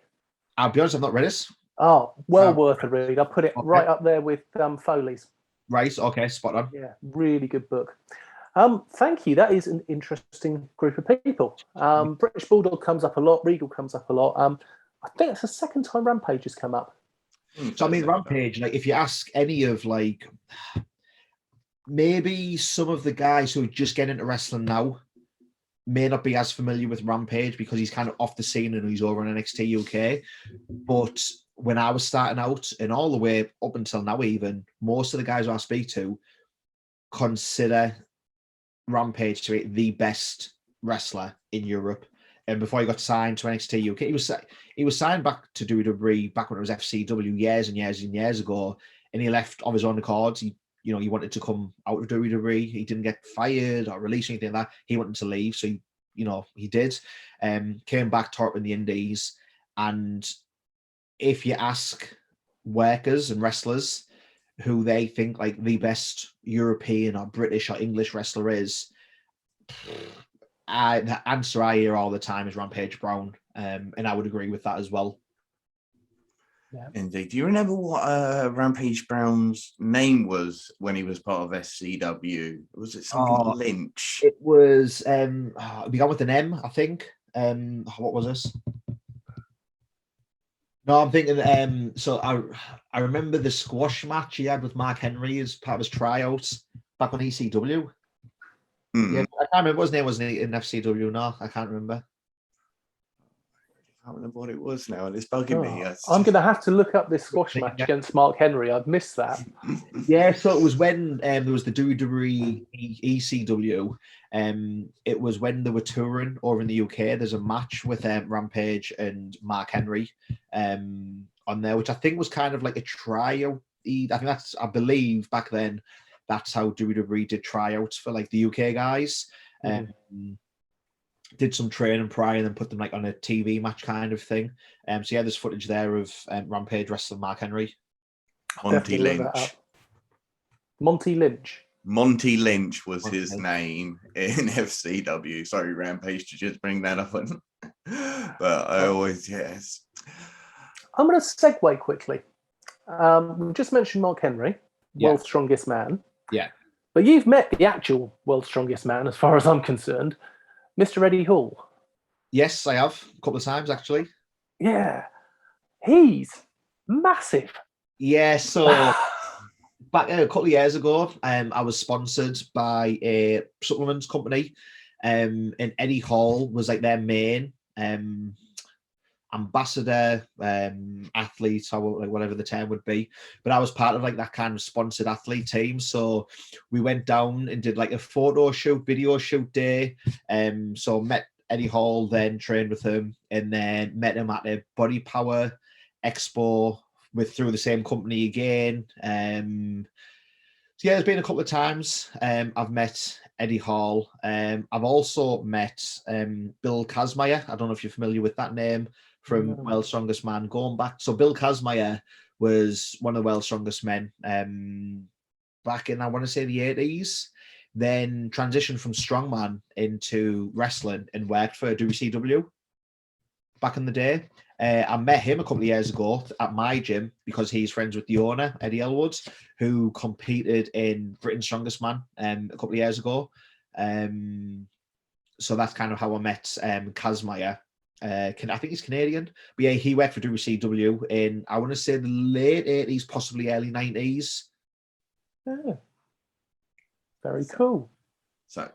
I'll be honest, I've not read it. Oh, worth a read. I put it right up there with Foley's. Right, okay, spot on. Yeah, really good book. Thank you. That is an interesting group of people. British Bulldog comes up a lot. Regal comes up a lot. I think it's the second time Rampage has come up. So, I mean, Rampage, like, if you ask any of, like, maybe some of the guys who are just getting into wrestling now, may not be as familiar with Rampage because he's kind of off the scene and he's over on NXT UK. But when I was starting out and all the way up until now, even most of the guys I speak to consider Rampage to be the best wrestler in Europe. And before he got signed to NXT UK, he was signed back to WWE back when it was FCW years and years and years ago, and he left of his own accord. He wanted to come out of WWE. He didn't get fired or released or anything like that. He wanted to leave, so he did. Came back, taught up in the Indies, and if you ask workers and wrestlers who they think like the best European or British or English wrestler is, the answer I hear all the time is Rampage Brown, and I would agree with that as well. Yeah. Indeed. Do you remember what Rampage Brown's name was when he was part of SCW? Was it something Lynch? It was, it began with an M, I think. What was this? No, I'm thinking, so I remember the squash match he had with Mark Henry as part of his tryouts back on ECW. Yeah, I can't remember what his name was in FCW. No, I can't remember. I can't remember what it was now, and it's bugging me. I'm going to have to look up this squash match against Mark Henry. I've missed that. Yeah, so it was when there was the WWE ECW. It was when they were touring over in the UK. There's a match with Rampage and Mark Henry on there, which I think was kind of like a tryout. I believe back then that's how WWE did tryouts for like the UK guys. Did some training prior and then put them like on a TV match kind of thing. So yeah, there's footage there of Rampage wrestling Mark Henry. Monty Lynch. Monty Lynch. Monty Lynch was Monty. his name in FCW. Sorry, Rampage, to just bring that up. But I always, yes. I'm going to segue quickly. We just mentioned Mark Henry, World's Strongest Man. Yeah. But you've met the actual World's Strongest Man, as far as I'm concerned, Mr. Eddie Hall. Yes, I have a couple of times actually. Yeah. He's massive. Yeah, so back a couple of years ago, I was sponsored by a supplements company, and Eddie Hall was like their main ambassador, athlete, or like whatever the term would be. But I was part of like that kind of sponsored athlete team. So we went down and did like a photo shoot, video shoot day. So met Eddie Hall, then trained with him, and then met him at a Body Power Expo through the same company again. So yeah, there's been a couple of times I've met Eddie Hall. I've also met Bill Cosmeyer. I don't know if you're familiar with that name from World's Strongest Man going back. So Bill Cosmeyer was one of the World's Strongest Men back in, I want to say, the 80s. Then transitioned from strongman into wrestling and worked for WCW back in the day. I met him a couple of years ago at my gym because he's friends with the owner, Eddie Elwood, who competed in Britain's Strongest Man a couple of years ago. So that's kind of how I met Cosmeyer. I think he's Canadian, but yeah, he worked for WCW in, I want to say, the late 80s, possibly early 90s. Yeah. Very cool. So,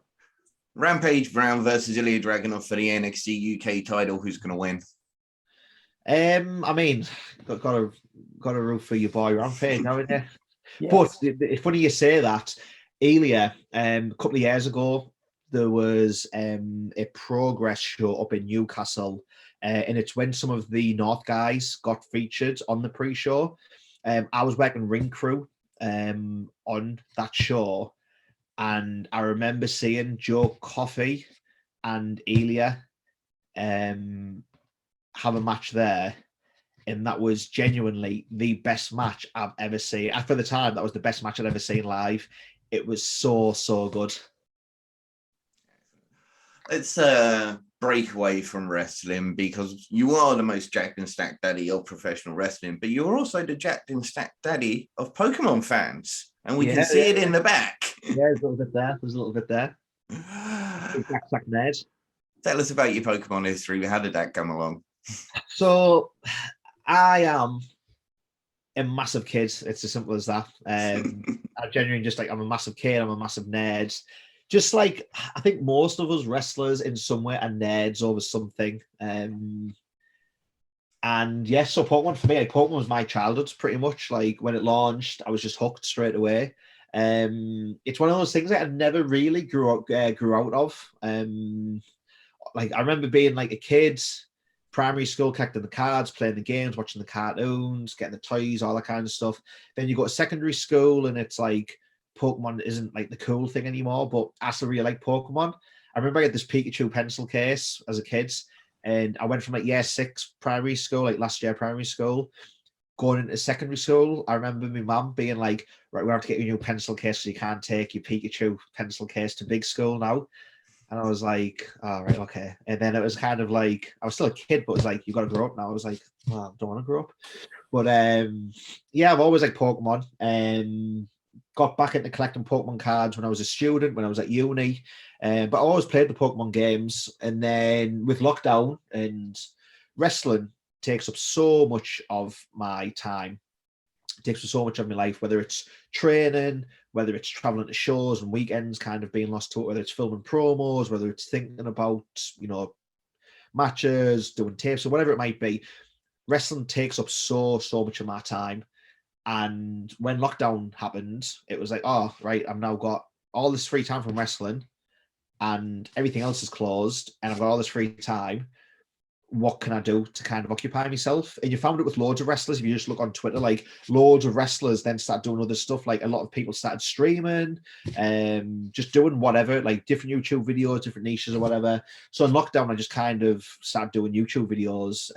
Rampage Brown versus Ilya Dragunov for the NXT UK title. Who's going to win? I mean, got to root for your boy Rampage, haven't you? Yes. But it's funny you say that. Ilya, a couple of years ago, there was a Progress show up in Newcastle, and it's when some of the North guys got featured on the pre-show. I was working ring crew on that show, and I remember seeing Joe Coffey and Ilya have a match there, and that was genuinely the best match I've ever seen. For the time, that was the best match I'd ever seen live. It was so good. It's a breakaway from wrestling because you are the most jacked and stacked daddy of professional wrestling, but you're also the jacked and stacked daddy of Pokemon fans, and we can see it in the back. Yeah, there's a little bit there. There's a little bit there. Tell us about your Pokemon history. How did that come along? So, I am a massive kid. It's as simple as that. I genuinely just I'm a massive kid. I'm a massive nerd. Just like I think most of us wrestlers in some way are nerds over something. And yes, so Pokemon for me, Pokemon was my childhood pretty much. Like when it launched, I was just hooked straight away. It's one of those things that I never really grew out of. Like I remember being like a kid, primary school, collecting the cards, playing the games, watching the cartoons, getting the toys, all that kind of stuff. Then you go to secondary school and it's like Pokemon isn't like the cool thing anymore, but I still really like Pokemon. I remember I had this Pikachu pencil case as a kid, and I went from like year 6 primary school, like last year primary school, going into secondary school. I remember my mum being like, right, we have to get you a new pencil case so you can't take your Pikachu pencil case to big school now. And I was like, all right, okay. And then it was kind of like, I was still a kid, but it was like, you got to grow up now. I was like, well, I don't want to grow up. But yeah, I've always liked Pokemon. Got back into collecting Pokemon cards when I was a student, when I was at uni. But I always played the Pokemon games. And then with lockdown and wrestling takes up so much of my time. It takes up so much of my life, whether it's training, whether it's traveling to shows and weekends, kind of being lost to it, whether it's filming promos, whether it's thinking about, matches, doing tapes or whatever it might be. Wrestling takes up so much of my time. And when lockdown happened, it was like, oh, right, I've now got all this free time from wrestling and everything else is closed and I've got all this free time. What can I do to kind of occupy myself? And you found it with loads of wrestlers. If you just look on Twitter, like loads of wrestlers then start doing other stuff. Like a lot of people started streaming, just doing whatever, like different YouTube videos, different niches or whatever. So in lockdown, I just kind of started doing YouTube videos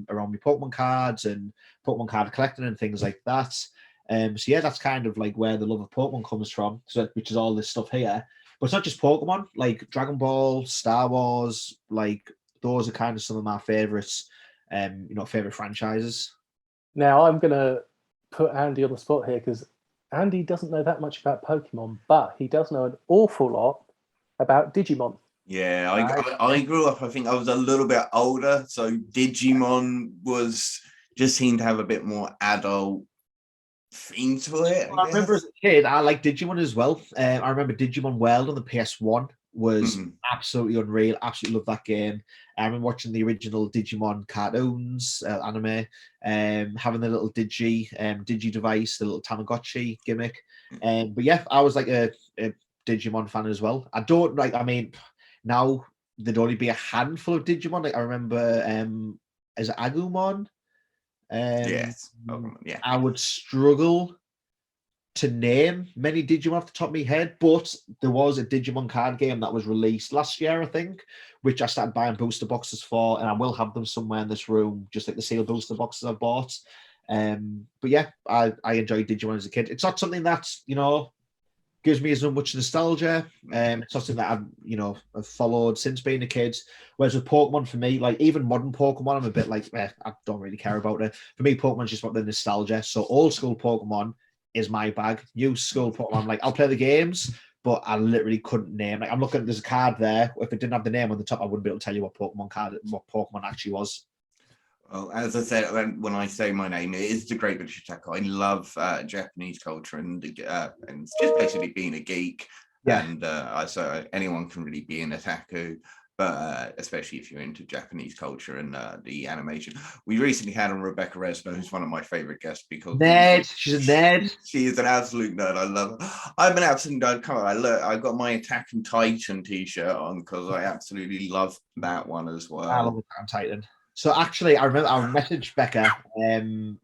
around my Pokemon cards and Pokemon card collecting and things like that. So yeah, that's kind of like where the love of Pokemon comes from. So which is all this stuff here. But it's not just Pokemon, like Dragon Ball, Star Wars, like those are kind of some of my favorites, favorite franchises. Now I'm going to put Andy on the spot here because Andy doesn't know that much about Pokemon, but he does know an awful lot about Digimon. Yeah, I grew up, I think I was a little bit older, so Digimon just seemed to have a bit more adult theme to it. I remember as a kid, I liked Digimon as well. I remember Digimon World on the PS1 was absolutely unreal. Absolutely loved that game. I remember watching the original Digimon cartoons, anime, having the little Digi device, the little Tamagotchi gimmick. But yeah, I was like a Digimon fan as well. I don't like. I mean, now there'd only be a handful of Digimon. Like I remember, as Agumon. Yes. Yeah. I would struggle to name many Digimon off the top of my head, but there was a Digimon card game that was released last year, I think, which I started buying booster boxes for, and I will have them somewhere in this room, just like the sealed booster boxes I've bought. But yeah, I enjoyed Digimon as a kid. It's not something that, gives me as much nostalgia. It's something that I've followed since being a kid. Whereas with Pokemon, for me, like even modern Pokemon, I'm a bit like, I don't really care about it. For me, Pokemon's just about the nostalgia. So old school Pokemon is my bag. New school Pokemon, like I'll play the games, but I literally couldn't name. Like I'm looking, there's a card there. If it didn't have the name on the top, I wouldn't be able to tell you what Pokemon actually was. Well, as I said, when I say my name, it is the Great British Attack. I love Japanese culture and it's just basically being a geek. Yeah. And so anyone can really be an otaku, but especially if you're into Japanese culture and the animation. We recently had on Rebecca Resno, who's one of my favorite guests because she's a nerd. She is an absolute nerd. I love her. I'm an absolute nerd. Come on, I got my Attack on Titan t-shirt on because I absolutely love that one as well. I love Attack on Titan. So actually, I remember I messaged Becca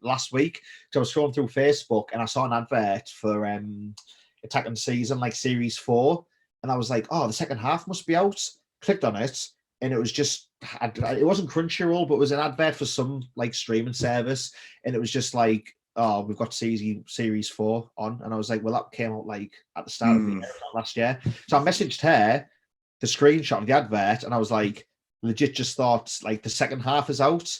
last week. So I was scrolling through Facebook and I saw an advert for Attack on Season, like Series 4. And I was like, oh, the second half must be out. Clicked on it. And it was just, it wasn't Crunchyroll, but it was an advert for some like streaming service. And it was just like, oh, we've got Series 4 on. And I was like, well, that came out like at the start of the year, last year. So I messaged her the screenshot of the advert and I was like, legit just thought like the second half is out,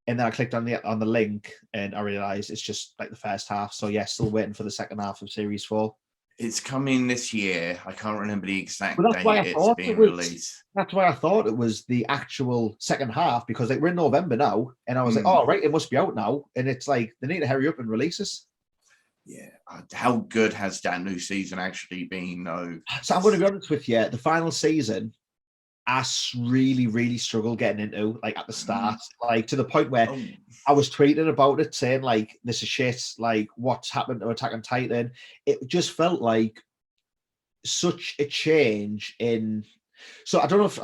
and then I clicked on the link and I realized it's just like the first half. So yeah, still waiting for the second half of Series 4. It's coming this year. I can't remember the exact date it's being released. That's why I thought it was the actual second half, because like we're in November now, and I was like, oh right, it must be out now, and it's like they need to hurry up and release this. Yeah, how good has that new season actually been? No, so I'm going to be honest with you, the final season I really, really struggled getting into, like at the start, like to the point where I was tweeting about it saying like, this is shit, like what's happened to Attack on Titan. It just felt like such a change in, so I don't know if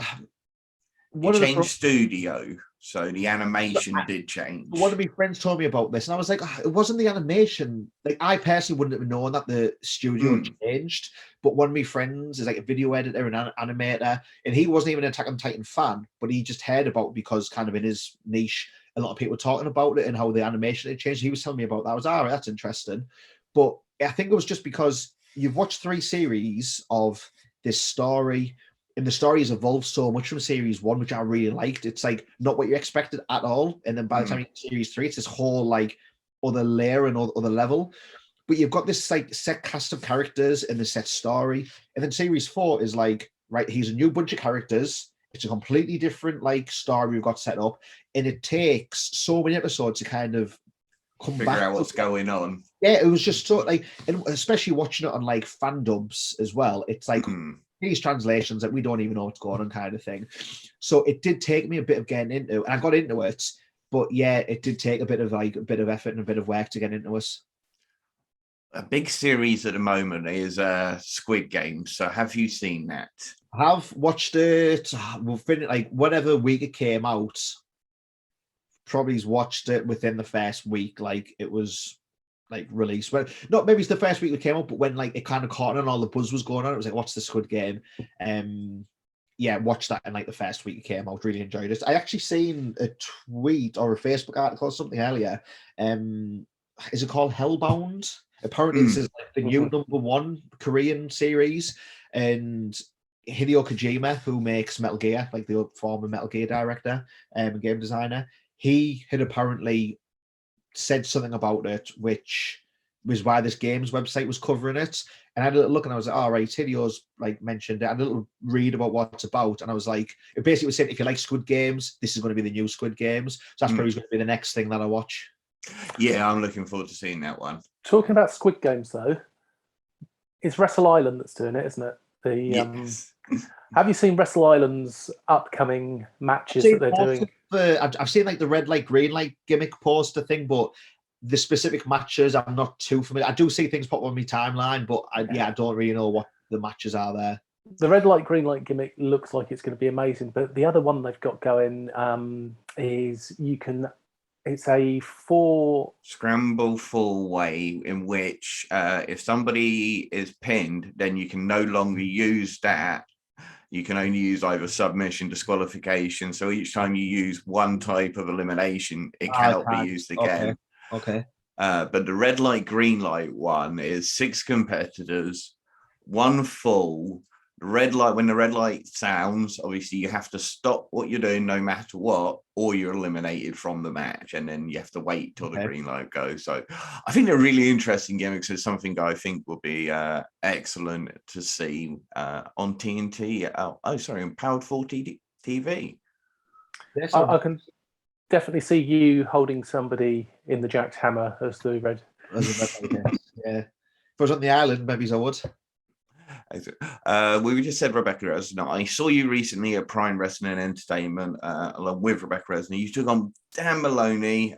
one of the studio, so the animation did change. One of my friends told me about this and I was like, oh, it wasn't the animation. Like I personally wouldn't have known that the studio changed, but one of my friends is like a video editor and animator, and he wasn't even an Attack on Titan fan, but he just heard about it because kind of in his niche, a lot of people were talking about it and how the animation had changed. He was telling me about that. I was, all right, that's interesting. But I think it was just because you've watched 3 series of this story, and the story has evolved so much from series 1, which I really liked. It's like not what you expected at all. And then by the time you get to series 3, it's this whole like other layer and other level. But you've got this like set cast of characters and the set story. And then series 4 is like, right, here's a new bunch of characters. It's a completely different like story we've got set up. And it takes so many episodes to kind of figure out what's going on. Yeah, it was just so like, and especially watching it on like fan dubs as well. It's like these translations that we don't even know what's going on kind of thing. So it did take me a bit of getting into, and I got into it, but yeah, it did take a bit of effort and a bit of work to get into it. A big series at the moment is Squid Games. So have you seen that? I have watched it. We've been like whatever week it came out, probably watched it within the first week. Like it was like released, but not maybe it's the first week it came out, but when like it kind of caught on and all the buzz was going on, it was like, what's the Squid Game? Yeah, watched that in like the first week it came out. Really enjoyed it. I actually seen a tweet or a Facebook article or something earlier, is it called Hellbound? Apparently, this is like the new #1 Korean series, and Hideo Kojima, who makes Metal Gear, like the former Metal Gear director and game designer, he had apparently said something about it, which was why this games website was covering it. And I had a little look, and I was like, all right, Hideo's like mentioned it. I had a little read about what it's about, and I was like, it basically was saying, if you like Squid Games, this is going to be the new Squid Games. So that's probably going to be the next thing that I watch. Yeah, I'm looking forward to seeing that one. Talking about Squid Games, though, it's Wrestle Island that's doing it, isn't it? Yes. Have you seen Wrestle Island's upcoming matches that they're doing? I've seen like the red light, green light gimmick poster thing, but the specific matches I'm not too familiar. I do see things pop on my timeline, but I don't really know what the matches are there. The red light, green light gimmick looks like it's going to be amazing, but the other one they've got going is it's a scramble 4-way in which if somebody is pinned, then you can no longer use that. You can only use either submission, disqualification. So each time you use one type of elimination, it cannot be used again. Okay. But the red light, green light one is 6 competitors, 1 full. Red light, when the red light sounds, obviously you have to stop what you're doing no matter what, or you're eliminated from the match, and then you have to wait till the green light goes. So I think they're really interesting gimmicks. It's something I think will be excellent to see on TNT. On Powered 4 TV. Yes, I can definitely see you holding somebody in the jacked hammer as the red. Yeah. If I was on the island, maybe I would. We just said Rebecca Resner. I saw you recently at Prime Wrestling and Entertainment along with Rebecca Resner. You took on Dan Maloney,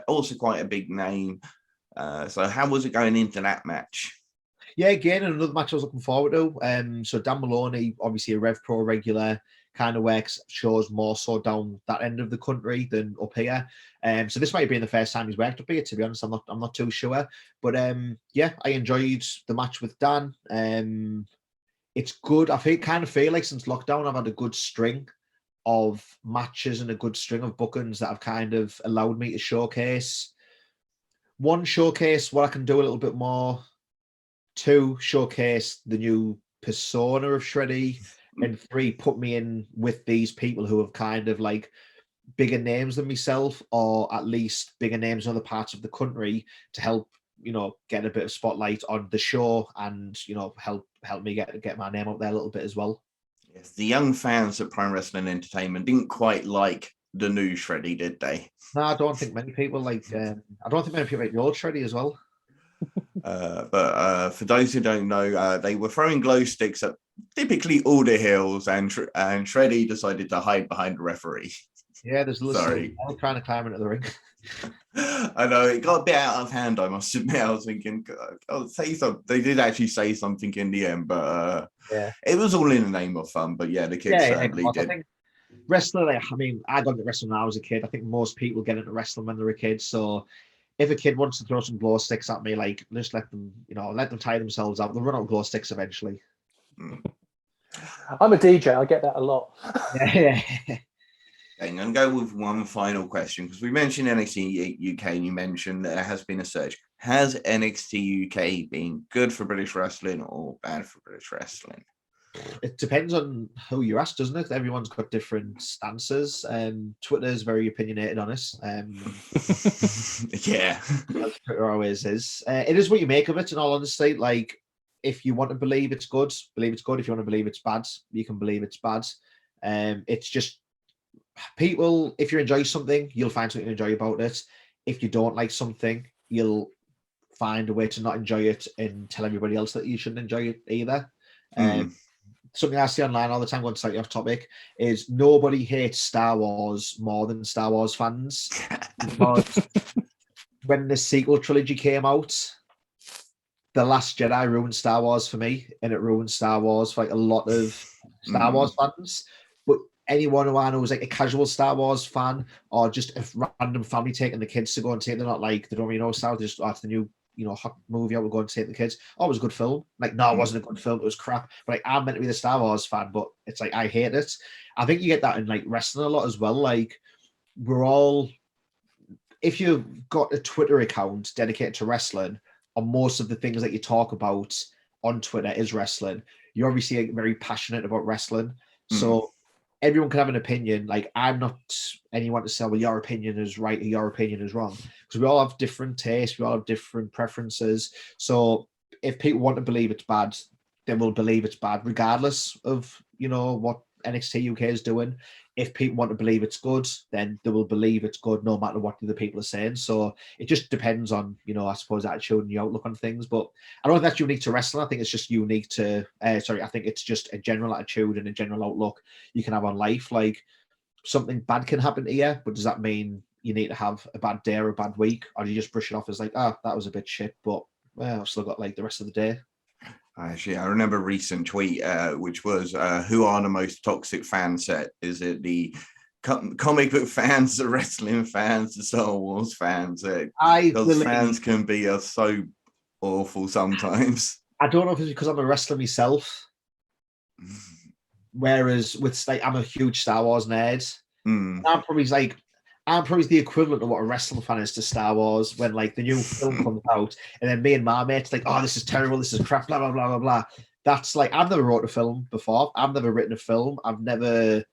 also quite a big name. So how was it going into that match? Yeah, again, another match I was looking forward to. So Dan Maloney, obviously a Rev Pro regular, kind of works shows more so down that end of the country than up here. So this might be the first time he's worked up here, to be honest. I'm not too sure. But I enjoyed the match with Dan. It's good. I kind of feel like since lockdown, I've had a good string of matches and a good string of bookings that have kind of allowed me to showcase. 1, showcase what I can do a little bit more. 2, showcase the new persona of Shreddy. And 3, put me in with these people who have kind of like bigger names than myself, or at least bigger names in other parts of the country, to help, get a bit of spotlight on the show and, help me get my name out there a little bit as well. Yes, the young fans at Prime Wrestling Entertainment didn't quite like the new Shreddy, did they? No, I don't think many people like. I don't think many people like the old Shreddy as well. But for those who don't know, they were throwing glow sticks at typically all the heels, and Shreddy decided to hide behind the referee. Yeah, there's a little trying to climb into the ring. I know it got a bit out of hand, I must admit. I was thinking, say something. They did actually say something in the end, but it was all in the name of fun. But yeah, the kids certainly did. I think wrestling, I got into wrestling when I was a kid. I think most people get into wrestling when they're a kid. So if a kid wants to throw some glow sticks at me, like, just let them tire themselves out. They'll run out of glow sticks eventually. I'm a DJ. I get that a lot. Yeah. I'm going to go with one final question, because we mentioned NXT UK and you mentioned there has been a surge. Has NXT UK been good for British wrestling or bad for British wrestling? It depends on who you ask, doesn't it? Everyone's got different stances. Twitter is very opinionated on it. Yeah. As Twitter always is. It is what you make of it, in all honesty. Like, if you want to believe it's good, believe it's good. If you want to believe it's bad, you can believe it's bad. It's just people, if you enjoy something, you'll find something to enjoy about it. If you don't like something, you'll find a way to not enjoy it and tell everybody else that you shouldn't enjoy it either. Something I see online all the time, going slightly off topic, is nobody hates Star Wars more than Star Wars fans. Because when the sequel trilogy came out, The Last Jedi ruined Star Wars for me, and it ruined Star Wars for like a lot of Star Wars fans. But anyone who I know is like a casual Star Wars fan, or just a random family taking the kids to go and see it, they don't really know Star Wars, just after the new hot movie, I would go and take the kids. Oh, it was a good film. Like, no, it wasn't a good film. It was crap. But like, I'm meant to be the Star Wars fan, but it's like, I hate it. I think you get that in like wrestling a lot as well. Like, we're all if you've got a Twitter account dedicated to wrestling, and most of the things that you talk about on Twitter is wrestling, you're obviously very passionate about wrestling. So everyone can have an opinion. Like, I'm not anyone to say, well, your opinion is right or your opinion is wrong, because we all have different tastes, we all have different preferences. So if people want to believe it's bad, they will believe it's bad, regardless of, you know, what NXT UK is doing. If people want to believe it's good, then they will believe it's good, no matter what the other people are saying. So it just depends on, you know, I suppose, attitude and your outlook on things. But I don't think that's unique to wrestling. I think it's just unique to, I think it's just a general attitude and a general outlook you can have on life. Like, something bad can happen to you, but does that mean you need to have a bad day or a bad week? Or do you just brush it off as like, oh, that was a bit shit, but well, I've still got like the rest of the day? Actually, I remember a recent tweet, which was, who are the most toxic fan set? Is it the comic book fans, the wrestling fans, the Star Wars fans? Because fans can be so awful sometimes. I don't know if it's because I'm a wrestler myself. Whereas with, like, I'm a huge Star Wars nerd. I'm probably the equivalent of what a wrestling fan is to Star Wars when, like, the new film comes out, and then me and my mates like, oh, this is terrible, this is crap, blah blah blah blah blah. That's like, I've never wrote a film before. I've never written a film. I've never,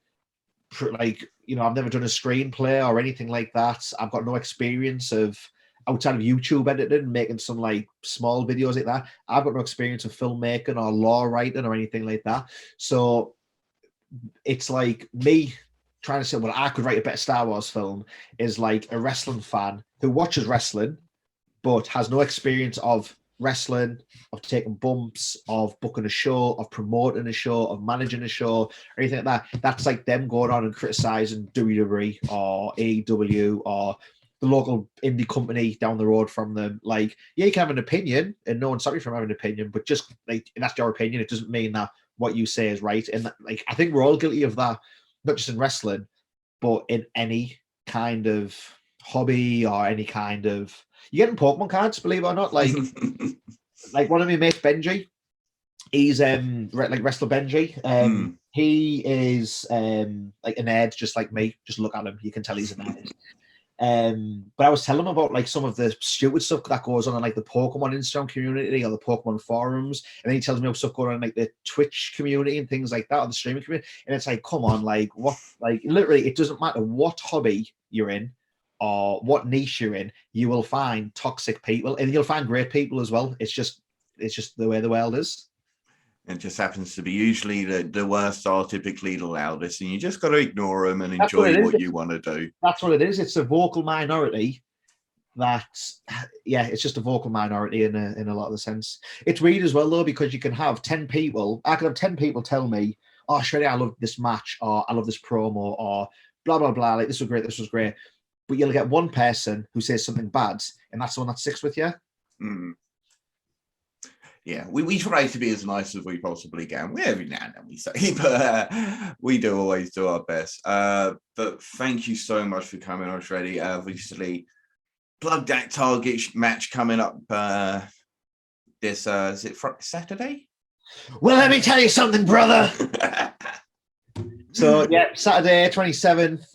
like, you know, I've never done a screenplay or anything like that. I've got no experience of outside of YouTube editing and making some like small videos like that. I've got no experience of filmmaking or law writing or anything like that. So it's like me trying to say, well, I could write a better Star Wars film, is like a wrestling fan who watches wrestling but has no experience of wrestling, of taking bumps, of booking a show, of promoting a show, of managing a show, or anything like that. That's like them going on and criticizing WWE or AEW or the local indie company down the road from them. Like, yeah, you can have an opinion, and no one's stopping you from having an opinion, but just like, that's your opinion. It doesn't mean that what you say is right. And like, I think we're all guilty of that, not just in wrestling, but in any kind of hobby or any kind of, you getting Pokemon cards, believe it or not. Like, like one of my mates, Benji, he's like Wrestler Benji. He is like a nerd, just like me. Just look at him, you can tell he's a nerd. But I was telling him about like some of the stupid stuff that goes on in like the Pokemon Instagram community or the Pokemon forums, and then he tells me about stuff going on in like the Twitch community and things like that, or the streaming community. And it's like, come on, like, what? Like, literally, it doesn't matter what hobby you're in or what niche you're in, you will find toxic people, and you'll find great people as well. It's just the way the world is. It just happens to be usually the worst are typically the loudest, and you just got to ignore them and enjoy what you want to do. That's what it is. It's a vocal minority. It's just a vocal minority in a lot of the sense. It's weird as well, though, because you can have 10 people. I could have 10 people tell me, oh, Shreddy, I love this match, or I love this promo, or blah, blah, blah. Like, this was great. But you'll get one person who says something bad, and that's the one that sticks with you. Yeah, we try to be as nice as we possibly can. We every now and then we say, but we do always do our best. But thank you so much for coming on, Shreddy. Obviously, plug that Target match coming up this, is it Saturday? Well, let me tell you something, brother. So, yeah, Saturday, 27th,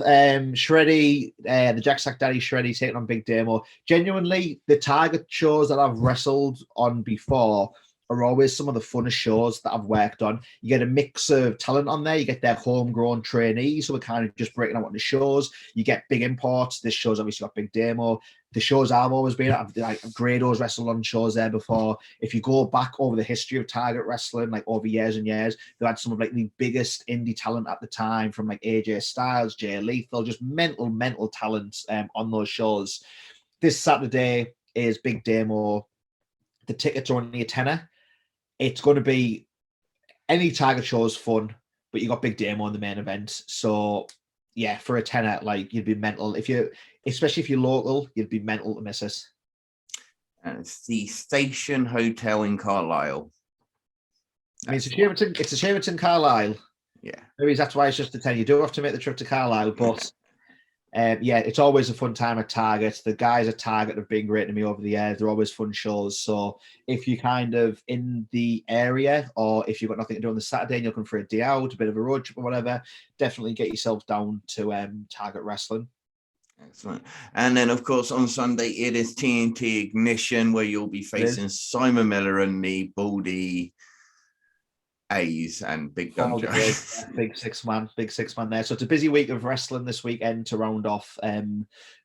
Shreddy, the Jack Sack Daddy Shreddy taking on Big Damo. Genuinely, the Target shows that I've wrestled on before are always some of the funnest shows that I've worked on. You get a mix of talent on there. You get their homegrown trainees who are kind of just breaking out on the shows. You get big imports. This show's obviously got Big Damo. The shows I've always been at, like Grado's wrestled on shows there before. If you go back over the history of Target Wrestling, like over years and years, they had some of like the biggest indie talent at the time, from like AJ Styles, Jay Lethal, just mental talent on those shows. This Saturday is Big Damo. The tickets are only a tenner. It's going to be, any Target show is fun, but you got Big Damo in the main event. So yeah, for a tenner, like, you'd be mental. Especially if you're local, you'd be mental to miss it. And it's the Station Hotel in Carlisle. I mean, it's a shame it's in Carlisle. Yeah. Maybe that's why it's just a 10. You do have to make the trip to Carlisle, but yeah, it's always a fun time at Target. The guys at Target have been great to me over the years. They're always fun shows. So if you're kind of in the area, or if you've got nothing to do on the Saturday and you're looking for a day out, a bit of a road trip or whatever, definitely get yourself down to Target Wrestling. Excellent. And then, of course, on Sunday, it is TNT Ignition, where you'll be facing Simon Miller and the Baldy A's and Big Damo. Big six man there. So it's a busy week of wrestling this weekend to round off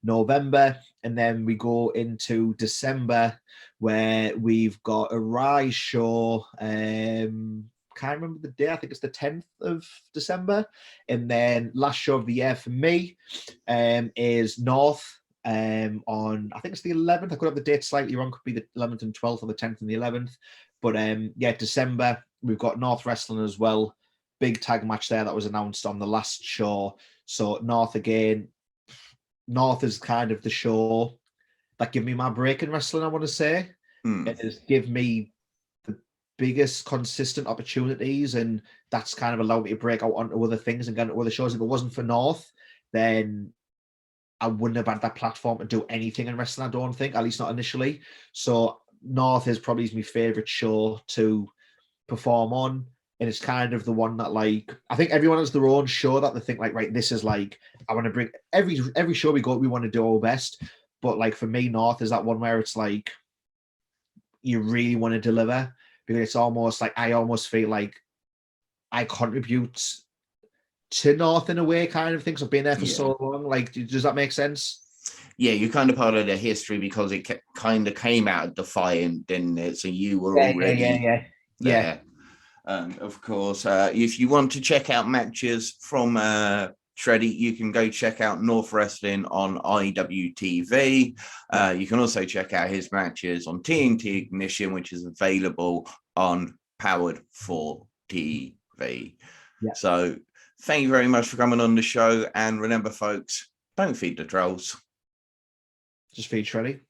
November, and then we go into December where we've got a Rise show. Can't remember the day. I think it's the 10th of December, and then last show of the year for me is North. On I think it's the 11th. I could have the date slightly wrong. Could be the 11th and 12th, or the 10th and the 11th. But December, we've got North Wrestling as well. Big tag match there that was announced on the last show. So North again. North is kind of the show that give me my break in wrestling, I want to say. It has give me the biggest consistent opportunities, and that's kind of allowed me to break out onto other things and get into other shows. If it wasn't for North, then I wouldn't have had that platform to do anything in wrestling, I don't think, at least not initially. So North is probably my favorite show to perform on, and it's kind of the one that, like, I think everyone has their own show that they think, like, right, this is like, I want to bring every show we go, we want to do our best. But like for me, North is that one where it's like you really want to deliver, because it's almost like I almost feel like I contribute to North in a way, kind of thing. So I've been there for so long. Like, does that make sense? Yeah, you're kind of part of the history because it kind of came out of Defiant, didn't it? So you were already there. Of course, if you want to check out matches from Shreddy, you can go check out North Wrestling on IWTV. You can also check out his matches on TNT Ignition, which is available on Powered 4 TV. Yeah. So thank you very much for coming on the show. And remember, folks, don't feed the trolls. Just feed Shreddy.